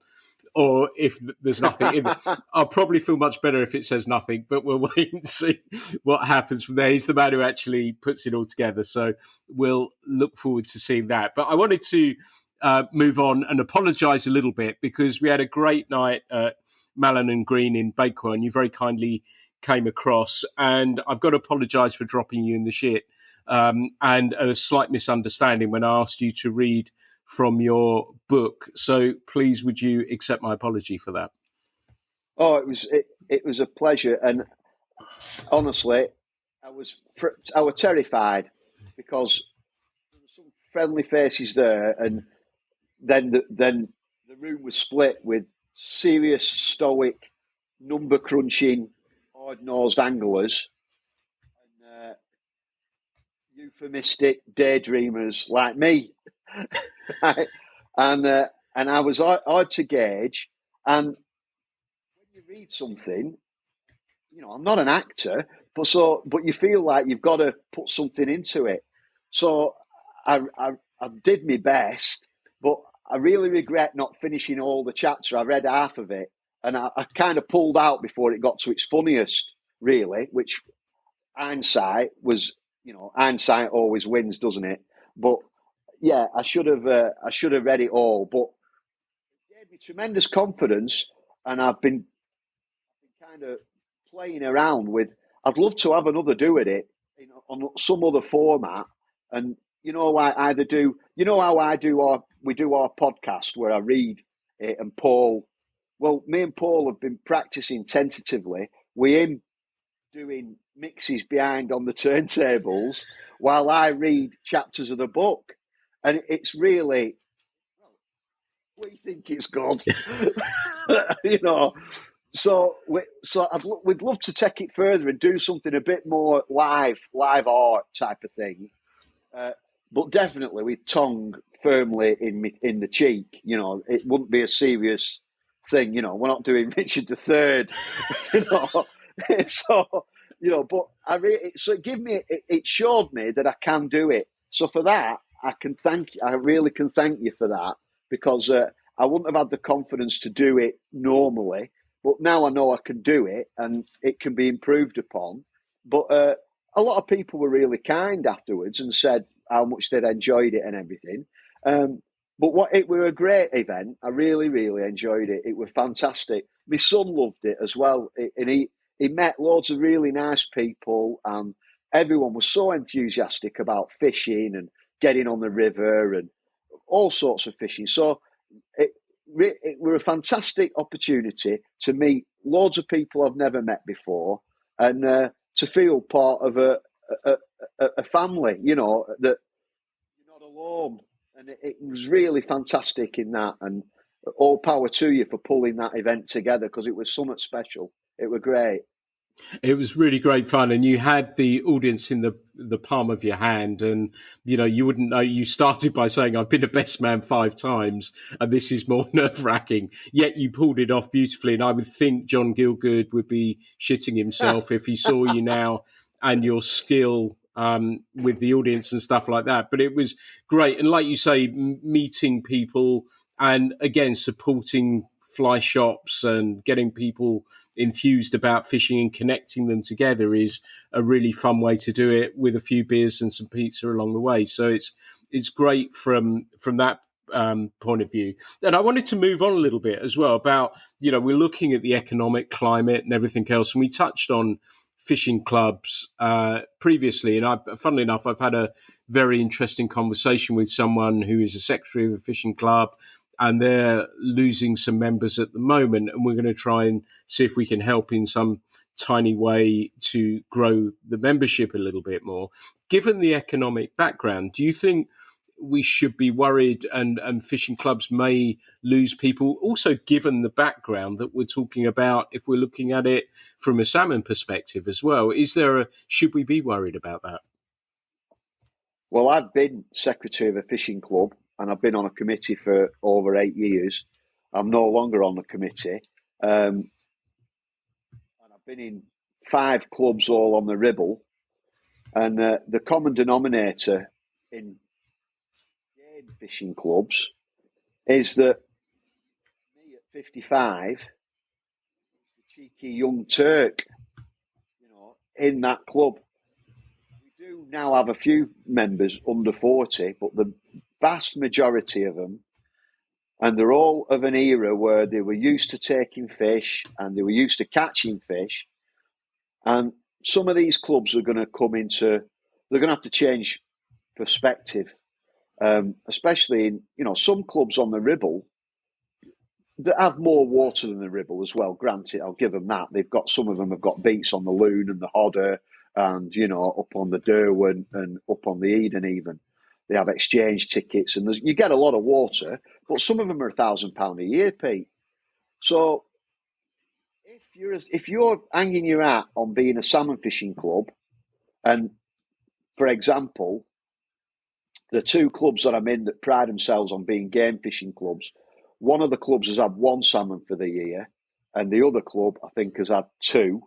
or if there's nothing in it. I'll probably feel much better if it says nothing, but we'll wait and see what happens from there. He's the man who actually puts it all together, so we'll look forward to seeing that. But I wanted to move on and apologise a little bit, because we had a great night at Malin and Green in Bakewell, and you very kindly came across, and I've got to apologise for dropping you in the shit, and a slight misunderstanding when I asked you to read from your book. So please, would you accept my apology for that? Oh, it was a pleasure, and honestly, I was terrified, because there were some friendly faces there, and then the room was split with serious, stoic, number crunching, hard-nosed anglers, and euphemistic daydreamers like me. Right? And I was hard to gauge. And when you read something, I'm not an actor, but you feel like you've got to put something into it. So I did my best, but I really regret not finishing all the chapter. I read half of it, and I kind of pulled out before it got to its funniest, really, which hindsight was, hindsight always wins, doesn't it? But yeah, I should have read it all, but it gave me tremendous confidence, and I've been kind of playing around with. I'd love to have another do at it, on some other format, and like either do, how we do our podcast where I read it, and Paul. Well, me and Paul have been practicing tentatively. We're in doing mixes behind on the turntables while I read chapters of the book, and it's really, we think it's good, So we'd love to take it further and do something a bit more live art type of thing, but definitely with tongue firmly in the cheek. It wouldn't be a serious thing. We're not doing Richard III. So but it showed me that I can do it. So for that, I really can thank you for that, because I wouldn't have had the confidence to do it normally, but now I know I can do it and it can be improved upon. But a lot of people were really kind afterwards and said how much they'd enjoyed it and everything. But it were a great event. I really, really enjoyed it. It was fantastic. My son loved it as well, and he met loads of really nice people, and everyone was so enthusiastic about fishing and getting on the river and all sorts of fishing. So it were a fantastic opportunity to meet loads of people I've never met before, and to feel part of a family. You know that you're not alone, and it was really fantastic in that. And all power to you for pulling that event together, because it was something special. It was great. It was really great fun, and you had the audience in the palm of your hand. And you wouldn't know. You started by saying, "I've been a best man 5 times, and this is more nerve wracking." Yet you pulled it off beautifully, and I would think John Gielgud would be shitting himself if he saw you now and your skill with the audience and stuff like that. But it was great, and like you say, meeting people and again supporting fly shops and getting people enthused about fishing and connecting them together is a really fun way to do it, with a few beers and some pizza along the way. So it's great from that point of view. And I wanted to move on a little bit as well about, we're looking at the economic climate and everything else, and we touched on fishing clubs previously. And funnily enough, I've had a very interesting conversation with someone who is a secretary of a fishing club, and they're losing some members at the moment. And we're going to try and see if we can help in some tiny way to grow the membership a little bit more. Given the economic background, do you think we should be worried and fishing clubs may lose people? Also, given the background that we're talking about, if we're looking at it from a salmon perspective as well, should we be worried about that? Well, I've been secretary of a fishing club, and I've been on a committee for over 8 years. I'm no longer on the committee. And I've been in 5 clubs all on the Ribble. And the common denominator in game fishing clubs is that me at 55, the cheeky young Turk, in that club. We do now have a few members under 40, but the vast majority of them, and they're all of an era where they were used to taking fish and they were used to catching fish. And some of these clubs are going to they're going to have to change perspective, especially in, some clubs on the Ribble that have more water than the Ribble as well. Granted, I'll give them that. Some of them have got beats on the Loon and the Hodder, and, up on the Derwent and up on the Eden even. They have exchange tickets, and you get a lot of water, but some of them are £1,000 a year, Pete. So if you're hanging your hat on being a salmon fishing club, and for example, the 2 clubs that I'm in that pride themselves on being game fishing clubs, one of the clubs has had 1 salmon for the year, and the other club, I think, has had 2.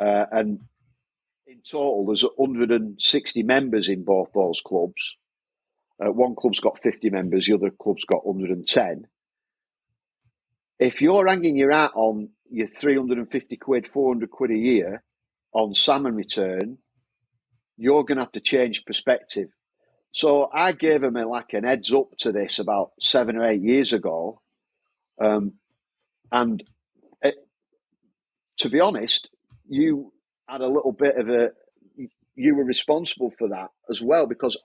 And in total, there's 160 members in both those clubs. One club's got 50 members, the other club's got 110. If you're hanging your hat on your 350 quid, 400 quid a year on salmon return, you're going to have to change perspective. So I gave him an heads up to this about 7 or 8 years ago. And to be honest, you had a little bit of you were responsible for that as well, because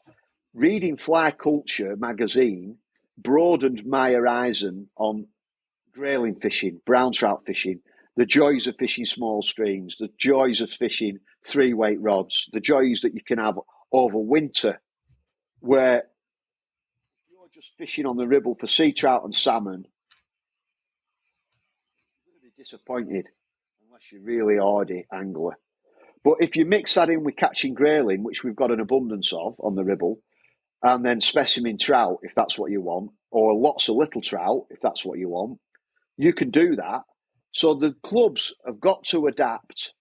reading Fly Culture magazine broadened my horizon on grayling fishing, brown trout fishing, the joys of fishing small streams, the joys of fishing 3-weight rods, the joys that you can have over winter, where you're just fishing on the Ribble for sea trout and salmon, you're going to be disappointed unless you're really hardy angler. But if you mix that in with catching grayling, which we've got an abundance of on the Ribble, and then specimen trout, if that's what you want, or lots of little trout, if that's what you want, you can do that. So the clubs have got to adapt.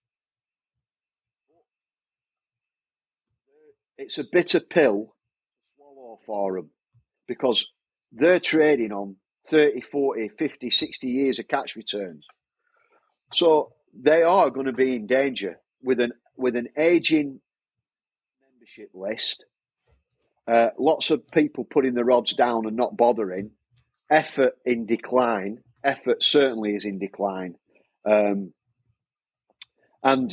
It's a bitter pill to swallow for them, because they're trading on 30, 40, 50, 60 years of catch returns. So they are going to be in danger with an aging membership list. Lots of people putting the rods down and not bothering. Effort in decline. Effort certainly is in decline. And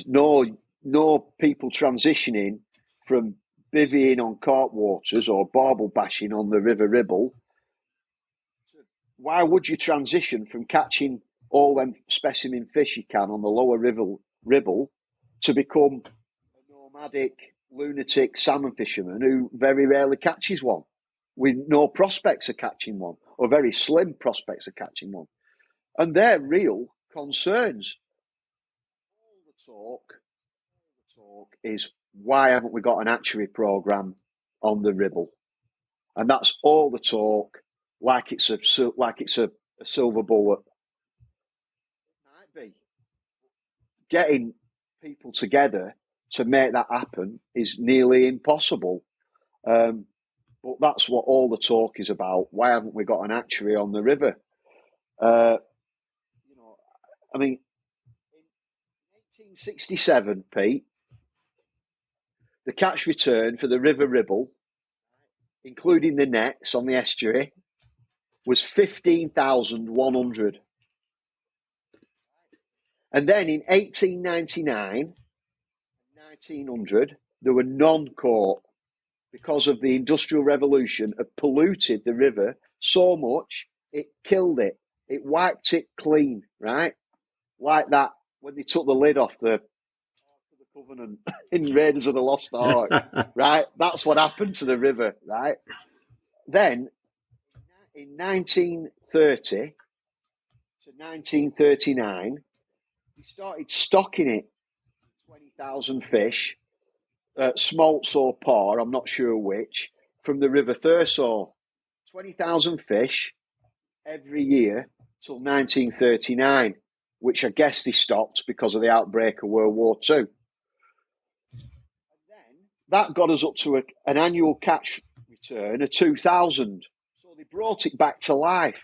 no people transitioning from bivvying on carp waters or barbel bashing on the River Ribble. Why would you transition from catching all them specimen fish you can on the lower Ribble to become a nomadic, lunatic salmon fisherman who very rarely catches one, with no prospects of catching one, or very slim prospects of catching one? And they're real concerns. All the talk is, why haven't we got an hatchery programme on the Ribble? And that's all the talk, like it's a silver bullet. It might be. Getting people together to make that happen is nearly impossible. But that's what all the talk is about. Why haven't we got an hatchery on the river? I mean, in 1867, Pete, the catch return for the River Ribble, including the nets on the estuary, was 15,100. And then in 1899, 1900, there were none caught because of the Industrial Revolution had polluted the river so much it killed it. It wiped it clean, right? Like that when they took the lid off the Covenant in Raiders of the Lost Ark, right? That's what happened to the river, right? Then in 1930 to 1939, we started stocking it, 20,000 fish, smolts or par, I'm not sure which, from the River Thurso. 20,000 fish every year till 1939, which I guess they stopped because of the outbreak of World War II. And then that got us up to an annual catch return of 2,000. So they brought it back to life.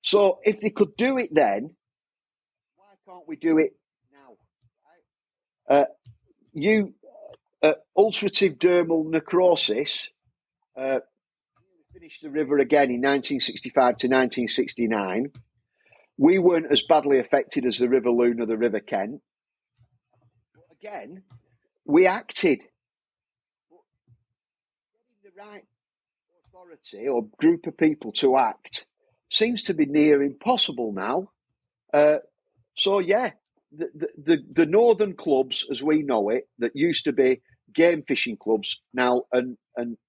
So if they could do it then, why can't we do it now? Ulcerative dermal necrosis finished the river again in 1965 to 1969. We weren't as badly affected as the River Lune or the River Kent. But again, we acted. But getting the right authority or group of people to act seems to be near impossible now. So yeah, the northern clubs, as we know it, that used to be game fishing clubs now, and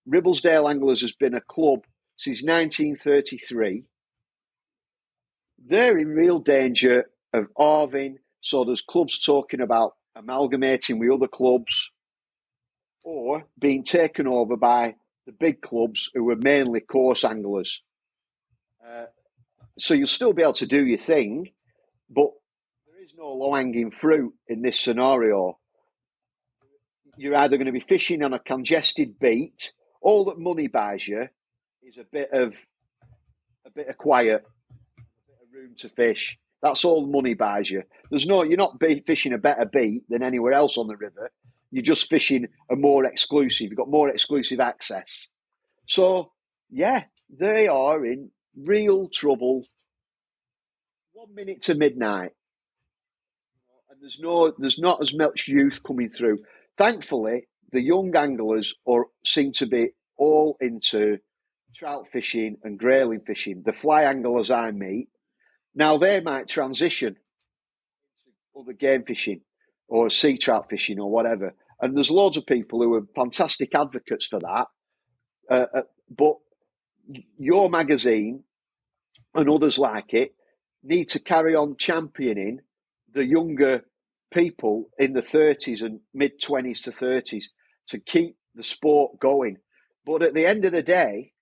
Ribblesdale Anglers has been a club since 1933. They're in real danger of halving. So there's clubs talking about amalgamating with other clubs or being taken over by the big clubs who are mainly course anglers. So you'll still be able to do your thing, but there is no low-hanging fruit in this scenario. You're either going to be fishing on a congested beat. All that money buys you is a bit of quiet, a bit of room to fish. That's all money buys you. You're not fishing a better beat than anywhere else on the river. You're just fishing a more exclusive. You've got more exclusive access. So yeah, they are in real trouble. 1 minute to midnight, and there's not as much youth coming through. Thankfully, the young anglers seem to be all into trout fishing and grayling fishing. The fly anglers I meet now, they might transition into other game fishing or sea trout fishing or whatever. And there's loads of people who are fantastic advocates for that. But your magazine and others like it need to carry on championing the younger people in the 30s and mid-20s to 30s to keep the sport going. But at the end of the day,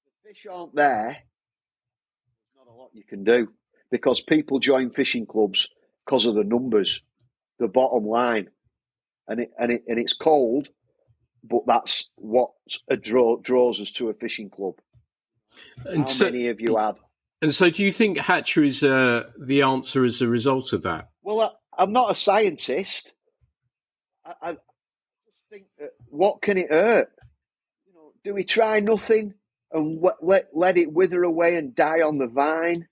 if the fish aren't there, there's not a lot you can do, because people join fishing clubs because of the numbers, the bottom line. And it's cold, but that's what draws us to a fishing club. And How many have you had? And so, do you think hatcheries are the answer as a result of that? Well, I'm not a scientist. I just think that what can it hurt? Do we try nothing and let it wither away and die on the vine?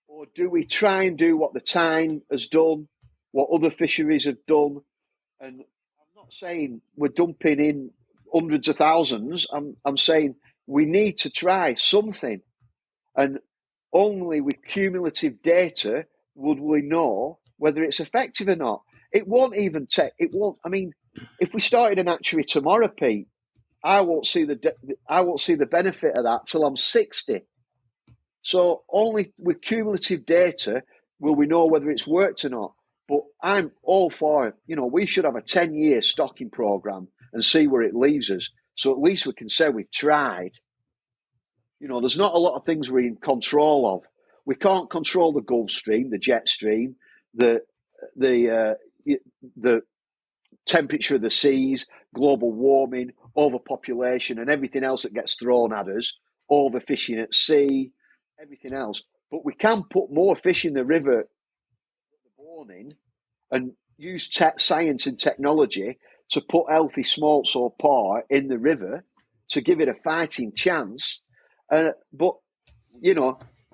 Or do we try and do what the Tyne has done, what other fisheries have done? And I'm not saying we're dumping in hundreds of thousands. I'm saying we need to try something. And only with cumulative data would we know whether it's effective or not. It won't even take, it won't, I mean, if we started an hatchery tomorrow, Pete, I won't see the benefit of that till I'm 60. So only with cumulative data will we know whether it's worked or not. But I'm all for it. We should have a 10-year stocking program and see where it leaves us. So at least we can say we've tried. There's not a lot of things we're in control of. We can't control the Gulf Stream, the jet stream, the temperature of the seas, global warming, overpopulation, and everything else that gets thrown at us, overfishing at sea, everything else. But we can put more fish in the river in the morning and use science and technology to put healthy smolts or par in the river to give it a fighting chance. But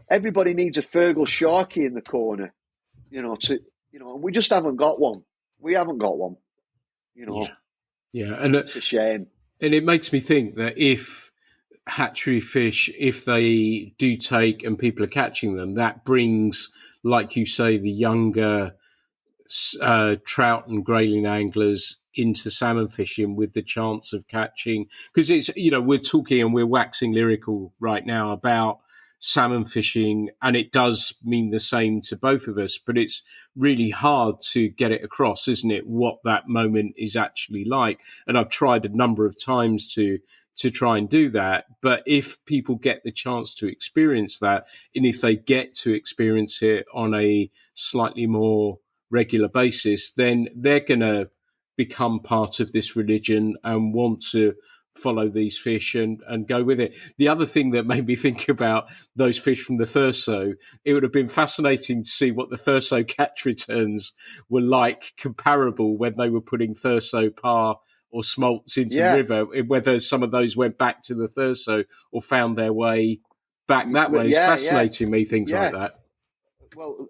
everybody needs a Fergal Sharky in the corner, and we just haven't got one. We haven't got one. Yeah, and it's a shame. And it makes me think that if hatchery fish, if they do take and people are catching them, that brings, like you say, the younger trout and grayling anglers into salmon fishing with the chance of catching. Because it's, we're talking and we're waxing lyrical right now about salmon fishing, and it does mean the same to both of us, but it's really hard to get it across, isn't it, what that moment is actually like. And I've tried a number of times to try and do that. But if people get the chance to experience that, and if they get to experience it on a slightly more regular basis, then they're going to become part of this religion and want to follow these fish and go with it. The other thing that made me think about those fish from the Thurso, it would have been fascinating to see what the Thurso catch returns were like, comparable when they were putting Thurso par or smolts into the river, whether some of those went back to the Thurso or found their way back that way. It's fascinating me, things like that. Well,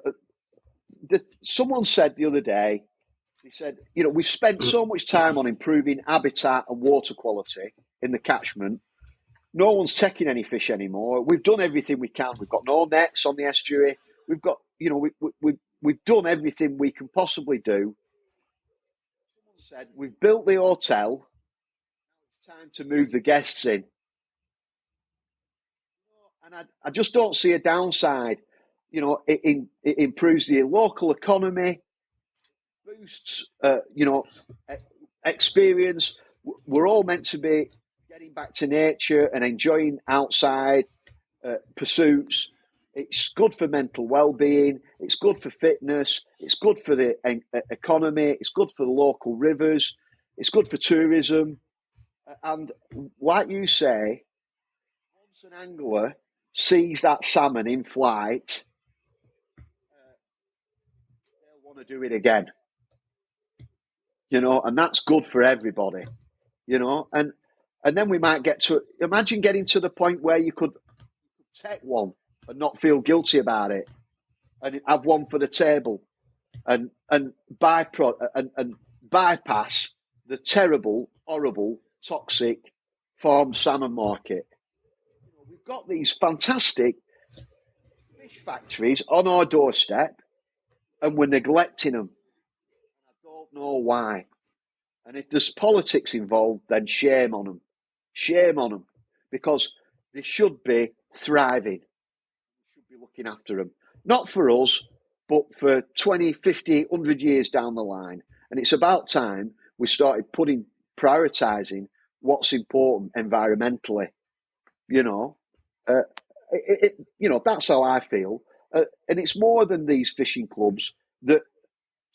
someone said the other day, he said, we've spent so much time on improving habitat and water quality in the catchment. No one's taking any fish anymore. We've done everything we can. We've got no nets on the estuary. We've got, we've done everything we can possibly do. Someone said, we've built the hotel. It's time to move the guests in. And I just don't see a downside. It improves the local economy, boosts, experience. We're all meant to be getting back to nature and enjoying outside pursuits. It's good for mental well-being. It's good for fitness. It's good for the economy. It's good for the local rivers. It's good for tourism. And like you say, once an angler sees that salmon in flight, they'll want to do it again. And that's good for everybody, and then we might imagine getting to the point where you could take one and not feel guilty about it and have one for the table and bypass the terrible, horrible, toxic farm salmon market. We've got these fantastic fish factories on our doorstep and we're neglecting them. Know why. And if there's politics involved, then shame on them. Shame on them. Because they should be thriving. We should be looking after them. Not for us, but for 20, 50, 100 years down the line. And it's about time we started prioritising what's important environmentally. That's how I feel. And it's more than these fishing clubs that,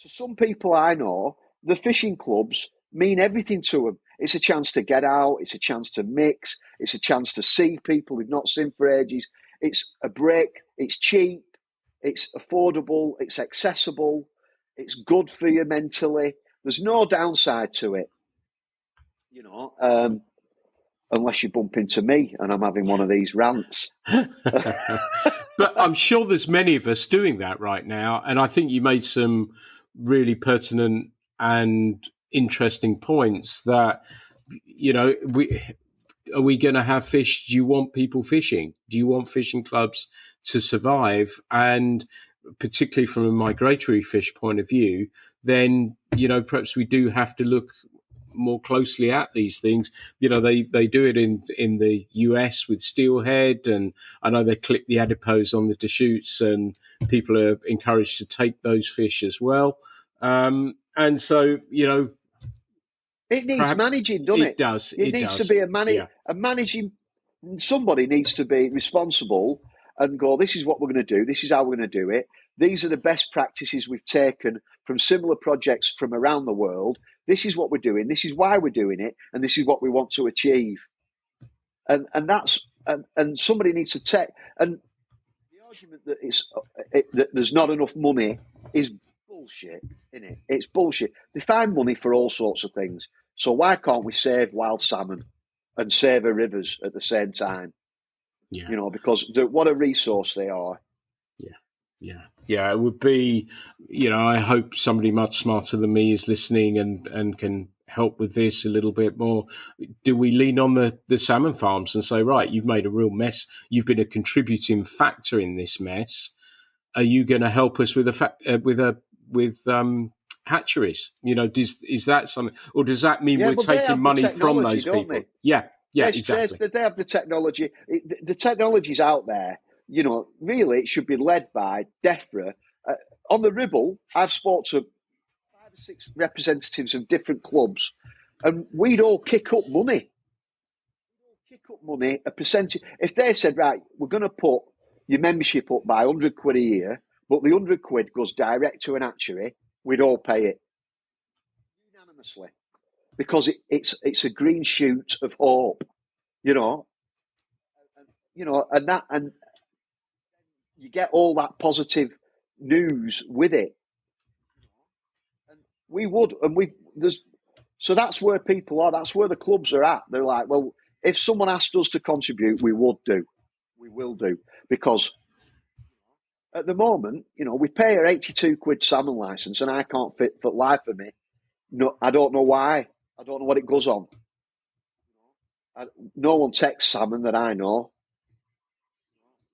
to some people I know, the fishing clubs mean everything to them. It's a chance to get out. It's a chance to mix. It's a chance to see people they've not seen for ages. It's a break. It's cheap. It's affordable. It's accessible. It's good for you mentally. There's no downside to it, unless you bump into me and I'm having one of these rants. But I'm sure there's many of us doing that right now. And I think you made some really pertinent and interesting points that, are we going to have fish? Do you want people fishing? Do you want fishing clubs to survive? And particularly from a migratory fish point of view, then, perhaps we do have to look more closely at these things. They do it in the US with steelhead, and I know they clip the adipose on the Deschutes, and people are encouraged to take those fish as well. And so, it needs managing, doesn't it? It does. It needs to be a managing. Somebody needs to be responsible and go, this is what we're going to do. This is how we're going to do it. These are the best practices we've taken from similar projects from around the world. This is what we're doing. This is why we're doing it, and this is what we want to achieve. And somebody needs to take. And the argument that that there's not enough money is bullshit, isn't it? It's bullshit. They find money for all sorts of things. So why can't we save wild salmon and save our rivers at the same time? Yeah. Because what a resource they are. Yeah, it would be, I hope somebody much smarter than me is listening and can help with this a little bit more. Do we lean on the salmon farms and say, right, you've made a real mess. You've been a contributing factor in this mess. Are you going to help us with hatcheries? Is that something, or does that mean we're taking money from those people? Yeah, exactly. They have the technology. The technology's out there. Really, it should be led by DEFRA. On the Ribble, I've spoken to 5 or 6 representatives of different clubs, and we'd all kick up money. A percentage. If they said, right, we're going to put your membership up by 100 quid a year, but the 100 quid goes direct to an hatchery, we'd all pay it unanimously, because it's a green shoot of hope, and you get all that positive news with it. And we would, so that's where people are. That's where the clubs are at. They're like, well, if someone asked us to contribute, we will do, because at the moment, we pay our 82 quid salmon license, and I can't fit for life of me. No, I don't know why. I don't know what it goes on. No one takes salmon that I know.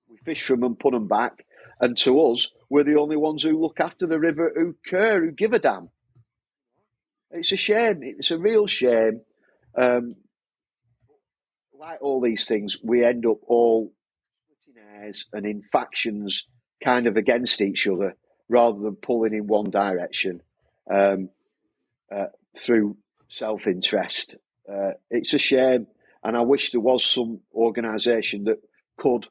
We fish from them, put them back, and to us, we're the only ones who look after the river, who care, who give a damn. It's a shame. It's a real shame. Like all these things, we end up all splitting hairs and in factions, kind of against each other, rather than pulling in one direction through self-interest. It's a shame, and I wish there was some organisation that could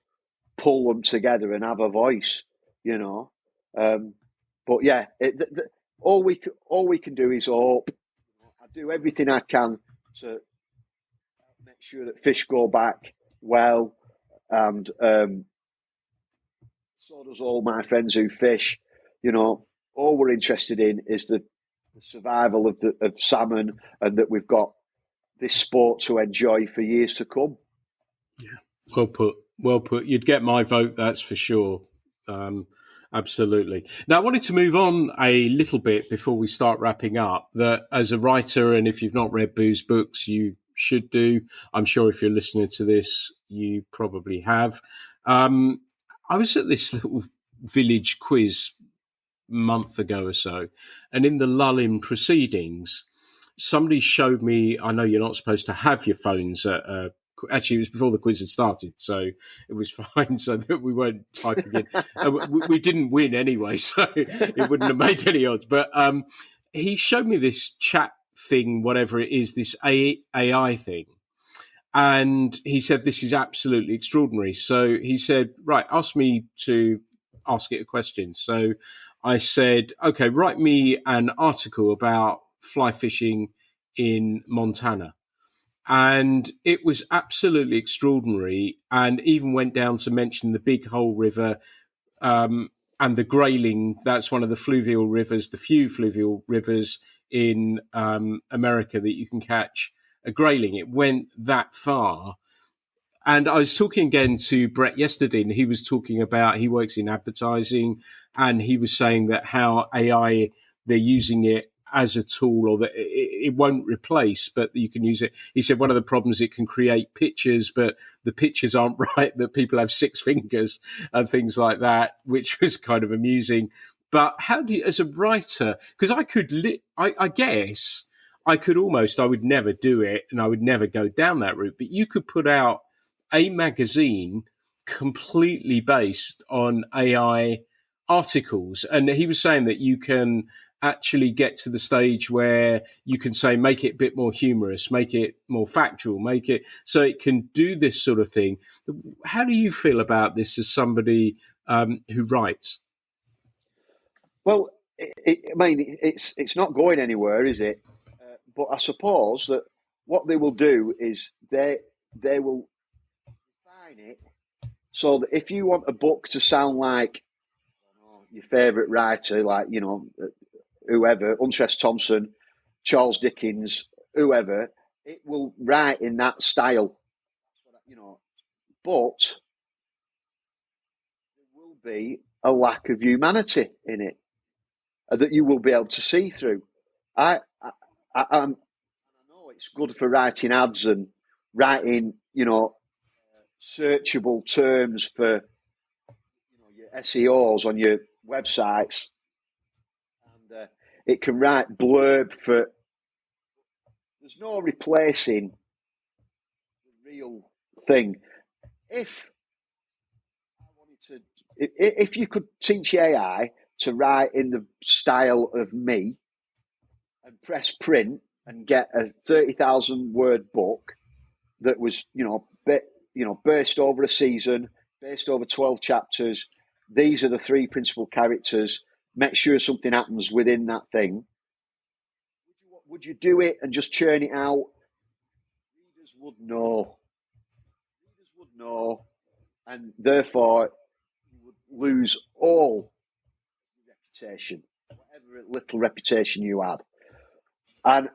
pull them together and have a voice, But yeah, all we can do is hope. I do everything I can to make sure that fish go back well, and so does all my friends who fish. All we're interested in is the survival of salmon, and that we've got this sport to enjoy for years to come. Yeah, well put. You'd get my vote, that's for sure. Absolutely. Now, I wanted to move on a little bit before we start wrapping up. That as a writer, and if you've not read Boo's books, you should do. I'm sure if you're listening to this, you probably have. I was at this little village quiz a month ago or so, and in the lull in proceedings, somebody showed me, I know you're not supposed to have your phones actually, it was before the quiz had started, so it was fine, so that we weren't typing in. We didn't win anyway, so it wouldn't have made any odds. But he showed me this chat thing, whatever it is, this AI thing. And he said, this is absolutely extraordinary. So he said, right, ask me to ask it a question. So I said, okay, write me an article about fly fishing in Montana. and it was absolutely extraordinary. And even went down to mention the Big Hole River, and the Grayling. That's one of the fluvial rivers, the few fluvial rivers in America that you can catch a grayling. It went that far. And I was talking again to Brett yesterday, and he was talking about, he works in advertising, and he was saying that how AI, they're using it as a tool, or that it won't replace, but you can use it. He said one of the problems, it can create pictures, but the pictures aren't right, that people have 6 fingers and things like that, which was kind of amusing. But how do you, as a writer, because I could, I guess I could almost, I would never do it and I would never go down that route, but you could put out a magazine completely based on AI articles. And he was saying that you can actually get to the stage where you can say, make it a bit more humorous, make it more factual, make it so it can do this sort of thing. How do you feel about this as somebody who writes? Well, it's not going anywhere, is it? But I suppose that what they will do is they will define it so that if you want a book to sound like your favourite writer, like, whoever, Huntress Thompson, Charles Dickens, whoever, it will write in that style, but there will be a lack of humanity in it that you will be able to see through. I know it's good for writing ads and writing, searchable terms for your SEOs on your websites, and it can write blurb for. There's no replacing the real thing. If I wanted to, if you could teach AI to write in the style of me and press print and get a 30,000 word book that was, based over a season, based over 12 chapters. These are the 3 principal characters. Make sure something happens within that thing. Would you do it and just churn it out? Readers would know. And therefore you would lose all reputation, whatever little reputation you had. And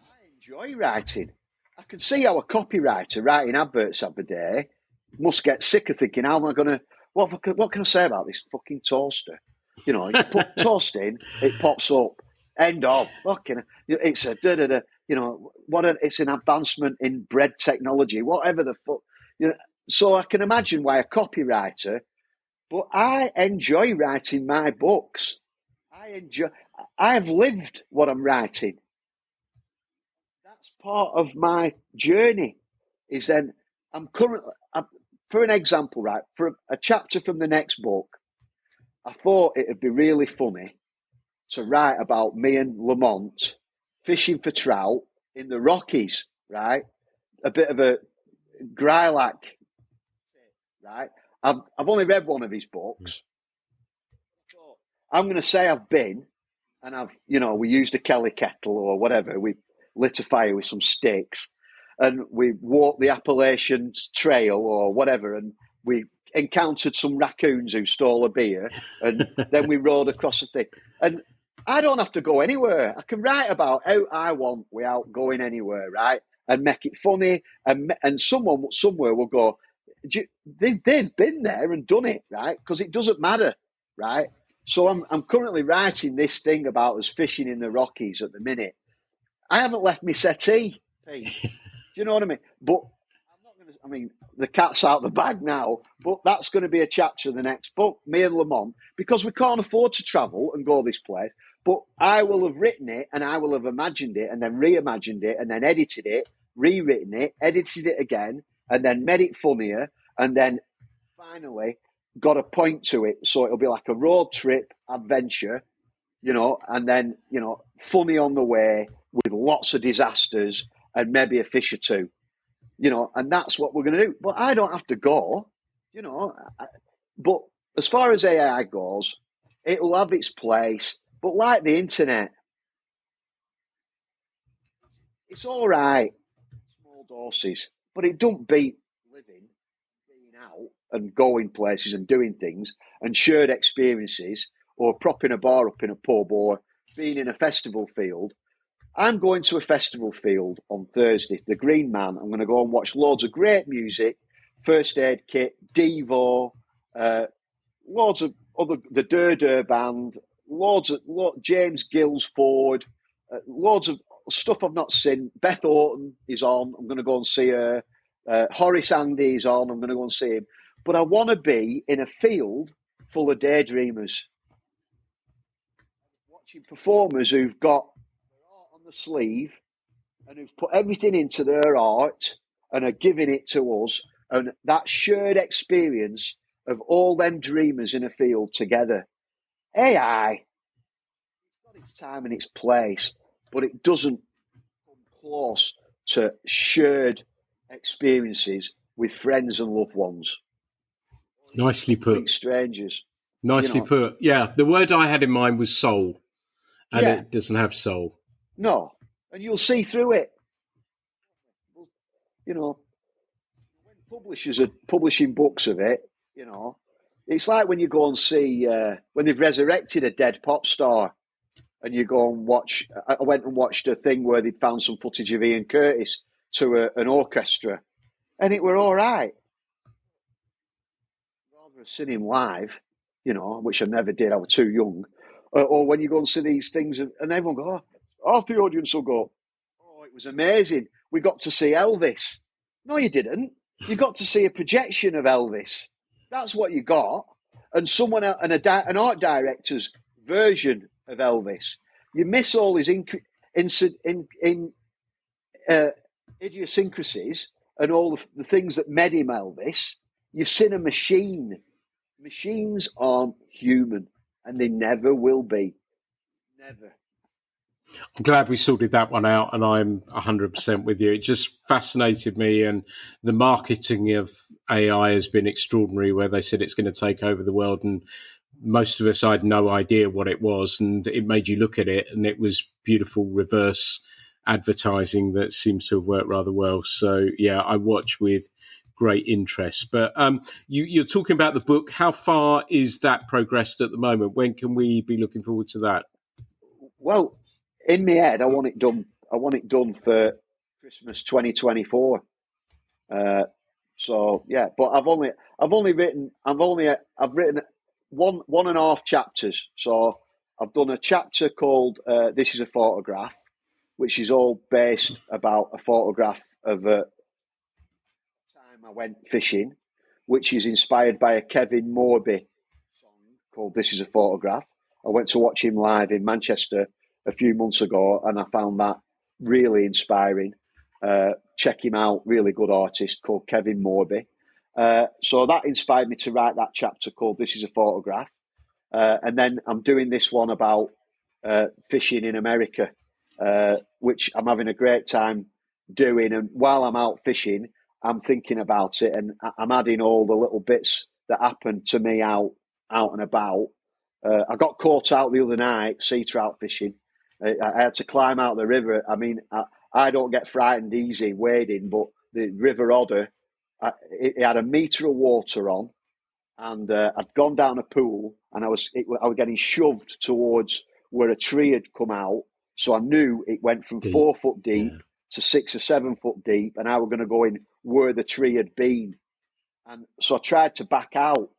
I enjoy writing. I can see how a copywriter writing adverts every day must get sick of thinking, how am I going to, what can I say about this fucking toaster? You put toast in, it pops up. End of. Fucking, it's a da-da-da. It's an advancement in bread technology, whatever the fuck. So I can imagine why a copywriter, but I enjoy writing my books. I've lived what I'm writing. That's part of my journey. Is then for an example, right, for a chapter from the next book, I thought it'd be really funny to write about me and Lamont fishing for trout in the Rockies, right? A bit of a Grylac, right? I've only read one of his books. So I'm going to say I've been, and we used a Kelly kettle or whatever. We lit a fire with some sticks, and we walked the Appalachian Trail or whatever, and we encountered some raccoons who stole a beer, and then we rode across the thing. And I don't have to go anywhere. I can write about how I want without going anywhere, right? And make it funny, and someone somewhere will go, they've been there and done it, right? Because it doesn't matter, right? So I'm currently writing this thing about us fishing in the Rockies at the minute. I haven't left my settee, Pete. Do you know what I mean? But I'm not going to. I mean, the cat's out the bag now. But that's going to be a chapter of the next book, me and Lamont, because we can't afford to travel and go this place. But I will have written it, and I will have imagined it, and then reimagined it, and then edited it, rewritten it, edited it again, and then made it funnier, and then finally got a point to it. So it'll be like a road trip adventure, and then, funny on the way with lots of disasters and maybe a fish or two, and that's what we're going to do. But I don't have to go, But as far as AI goes, it will have its place. But like the internet, it's all right. horses, but it don't beat living, being out and going places and doing things and shared experiences, or propping a bar up in a pub, or being in a festival field. I'm going to a festival field on Thursday, the Green Man. I'm going to go and watch loads of great music, First Aid Kit, Devo, loads of other, the Durr band, James Gilsford, loads of stuff I've not seen. Beth Orton is on. I'm going to go and see her. Horace Andy is on. I'm going to go and see him. But I want to be in a field full of daydreamers, watching performers who've got their art on the sleeve and who've put everything into their art and are giving it to us. And that shared experience of all them dreamers in a field together. AI, it's got its time and its place, but it doesn't come close to shared experiences with friends and loved ones. Nicely put. Complete strangers. Nicely put. Yeah, the word I had in mind was soul, and it doesn't have soul. No, and you'll see through it. You know, when publishers are publishing books of it, you know, it's like when you go and see, when they've resurrected a dead pop star, and you go and watch. I went and watched a thing where they'd found some footage of Ian Curtis to an orchestra, and it were all right. Rather than seen him live, you know, which I never did. I was too young. Or when you go and see these things, and everyone go, oh, half the audience will go, oh, it was amazing. We got to see Elvis. No, you didn't. You got to see a projection of Elvis. That's what you got. And someone else, an art director's version of Elvis. You miss all his idiosyncrasies and all the things that made him Elvis. You've seen a machine. Machines aren't human, and they never will be. Never. I'm glad we sorted that one out, and I'm 100% with you. It just fascinated me, and the marketing of AI has been extraordinary, where they said it's going to take over the world, and most of us had no idea what it was, and it made you look at it, and it was beautiful reverse advertising that seems to have worked rather well. So, yeah, I watch with great interest. But you're talking about the book. How far is that progressed at the moment? When can we be looking forward to that? Well, in my head, I want it done. I want it done for Christmas 2024. So yeah, but I've written one and a half chapters. So I've done a chapter called "This Is a Photograph," which is all based about a photograph of a time I went fishing, which is inspired by a Kevin Morby song called "This Is a Photograph." I went to watch him live in Manchester a few months ago, and I found that really inspiring. Check him out, really good artist called Kevin Morby. So that inspired me to write that chapter called "This Is a Photograph." And then I'm doing this one about fishing in America, which I'm having a great time doing. And while I'm out fishing, I'm thinking about it, and I'm adding all the little bits that happened to me out and about. I got caught out the other night sea trout fishing. I had to climb out the river. I mean, I don't get frightened easy wading, but the River Odder, it had a metre of water on, and I'd gone down a pool, and I was getting shoved towards where a tree had come out. So I knew it went from 4 foot deep to 6 or 7 foot deep, and I was going to go in where the tree had been. And so I tried to back out.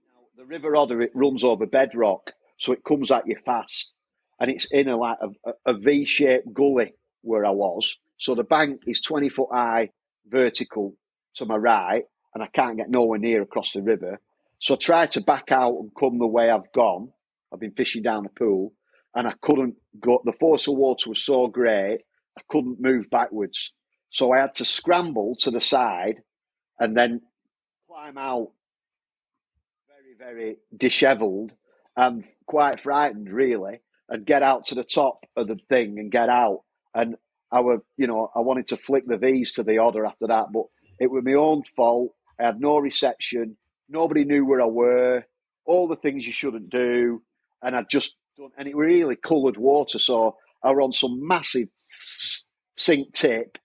Now, the River Odder, it runs over bedrock, so it comes at you fast. And it's in a V-shaped gully where I was. So the bank is 20 foot high vertical to my right, and I can't get nowhere near across the river. So I tried to back out and come the way I've gone. I've been fishing down the pool, and I couldn't go. The force of water was so great, I couldn't move backwards. So I had to scramble to the side and then climb out very, very dishevelled and quite frightened, really, and get out to the top of the thing and get out. And I wanted to flick the V's to the Odder after that, but it was my own fault. I had no reception. Nobody knew where I were. All the things you shouldn't do. And I'd just done, and it was really coloured water. So I were on some massive sink tip,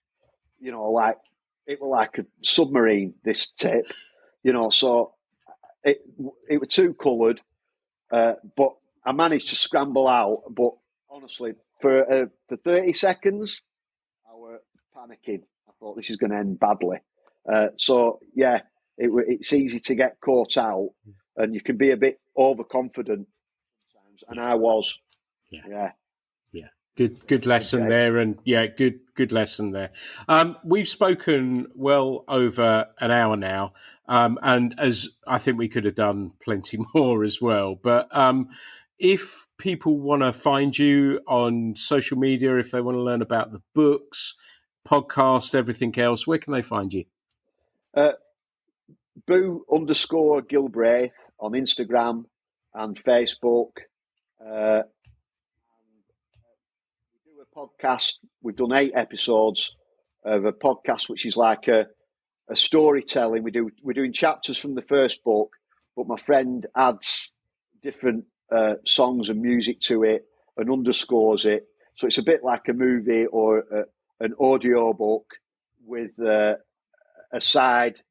like it was like a submarine, this tip, so it was too coloured, but I managed to scramble out. But honestly, for 30 seconds, I were panicking. I thought this is going to end badly. So yeah, it's easy to get caught out, and you can be a bit overconfident sometimes. And I was, yeah. Good lesson there, and good lesson there. We've spoken well over an hour now, and as I think we could have done plenty more as well. But if people want to find you on social media, if they want to learn about the books, podcast, everything else, where can they find you? Boo_Gilbraith on Instagram and Facebook. Podcast. We've done 8 episodes of a podcast, which is like a storytelling. We're doing chapters from the first book, but my friend adds different songs and music to it and underscores it. So it's a bit like a movie or an audio book with a side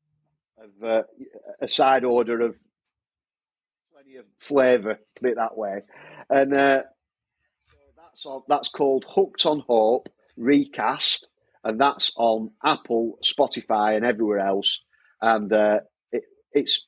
order of plenty of flavour, put it that way, and. That's called Hooked on Hope Recast, and that's on Apple, Spotify, and everywhere else. And it's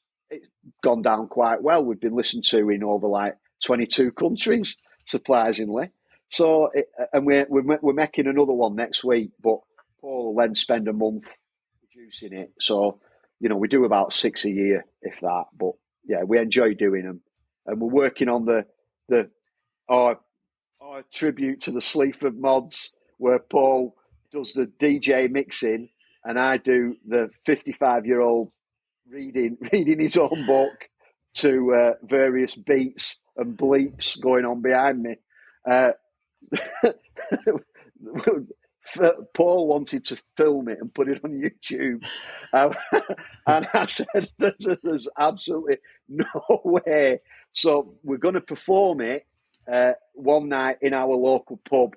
gone down quite well. We've been listened to in over like 22 countries, surprisingly. So, and we're making another one next week, but Paul will then spend a month producing it. So, we do about 6 a year, if that. But yeah, we enjoy doing them, and we're working on our tribute to the Sleaford mods, where Paul does the DJ mixing and I do the 55-year-old reading his own book to various beats and bleeps going on behind me. Paul wanted to film it and put it on YouTube, and I said there's absolutely no way. So we're going to perform it one night in our local pub,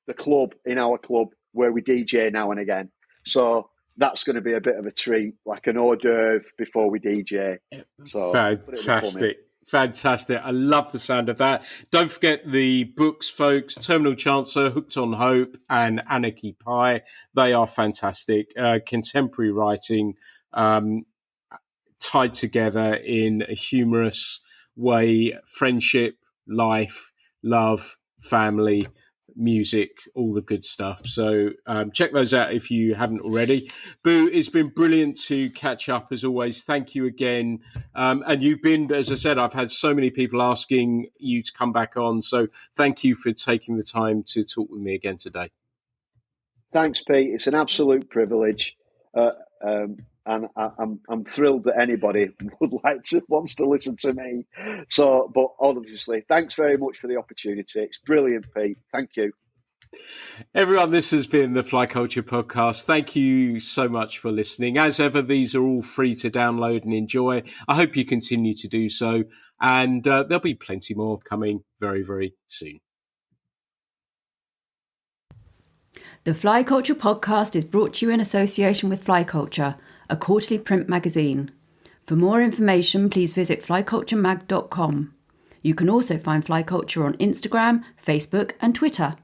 the club in our club where we DJ now and again. So that's going to be a bit of a treat, like an hors d'oeuvre before we DJ. So Fantastic. I love the sound of that. Don't forget the books, folks. Terminal Chancer, Hooked on Hope, and Anarchy Pie. They are fantastic. Contemporary writing tied together in a humorous way. Friendship, life, love, family, music, all the good stuff. So check those out if you haven't already. Boo, it's been brilliant to catch up as always. Thank you again. And you've been, as I said, I've had so many people asking you to come back on. So thank you for taking the time to talk with me again today. Thanks, Pete. It's an absolute privilege. And I'm thrilled that anybody wants to listen to me. So, but obviously, thanks very much for the opportunity. It's brilliant, Pete. Thank you. Everyone, this has been the Fly Culture Podcast. Thank you so much for listening. As ever, these are all free to download and enjoy. I hope you continue to do so. And there'll be plenty more coming very, very soon. The Fly Culture Podcast is brought to you in association with Fly Culture, a quarterly print magazine. For more information, please visit flyculturemag.com. You can also find Fly Culture on Instagram, Facebook, and Twitter.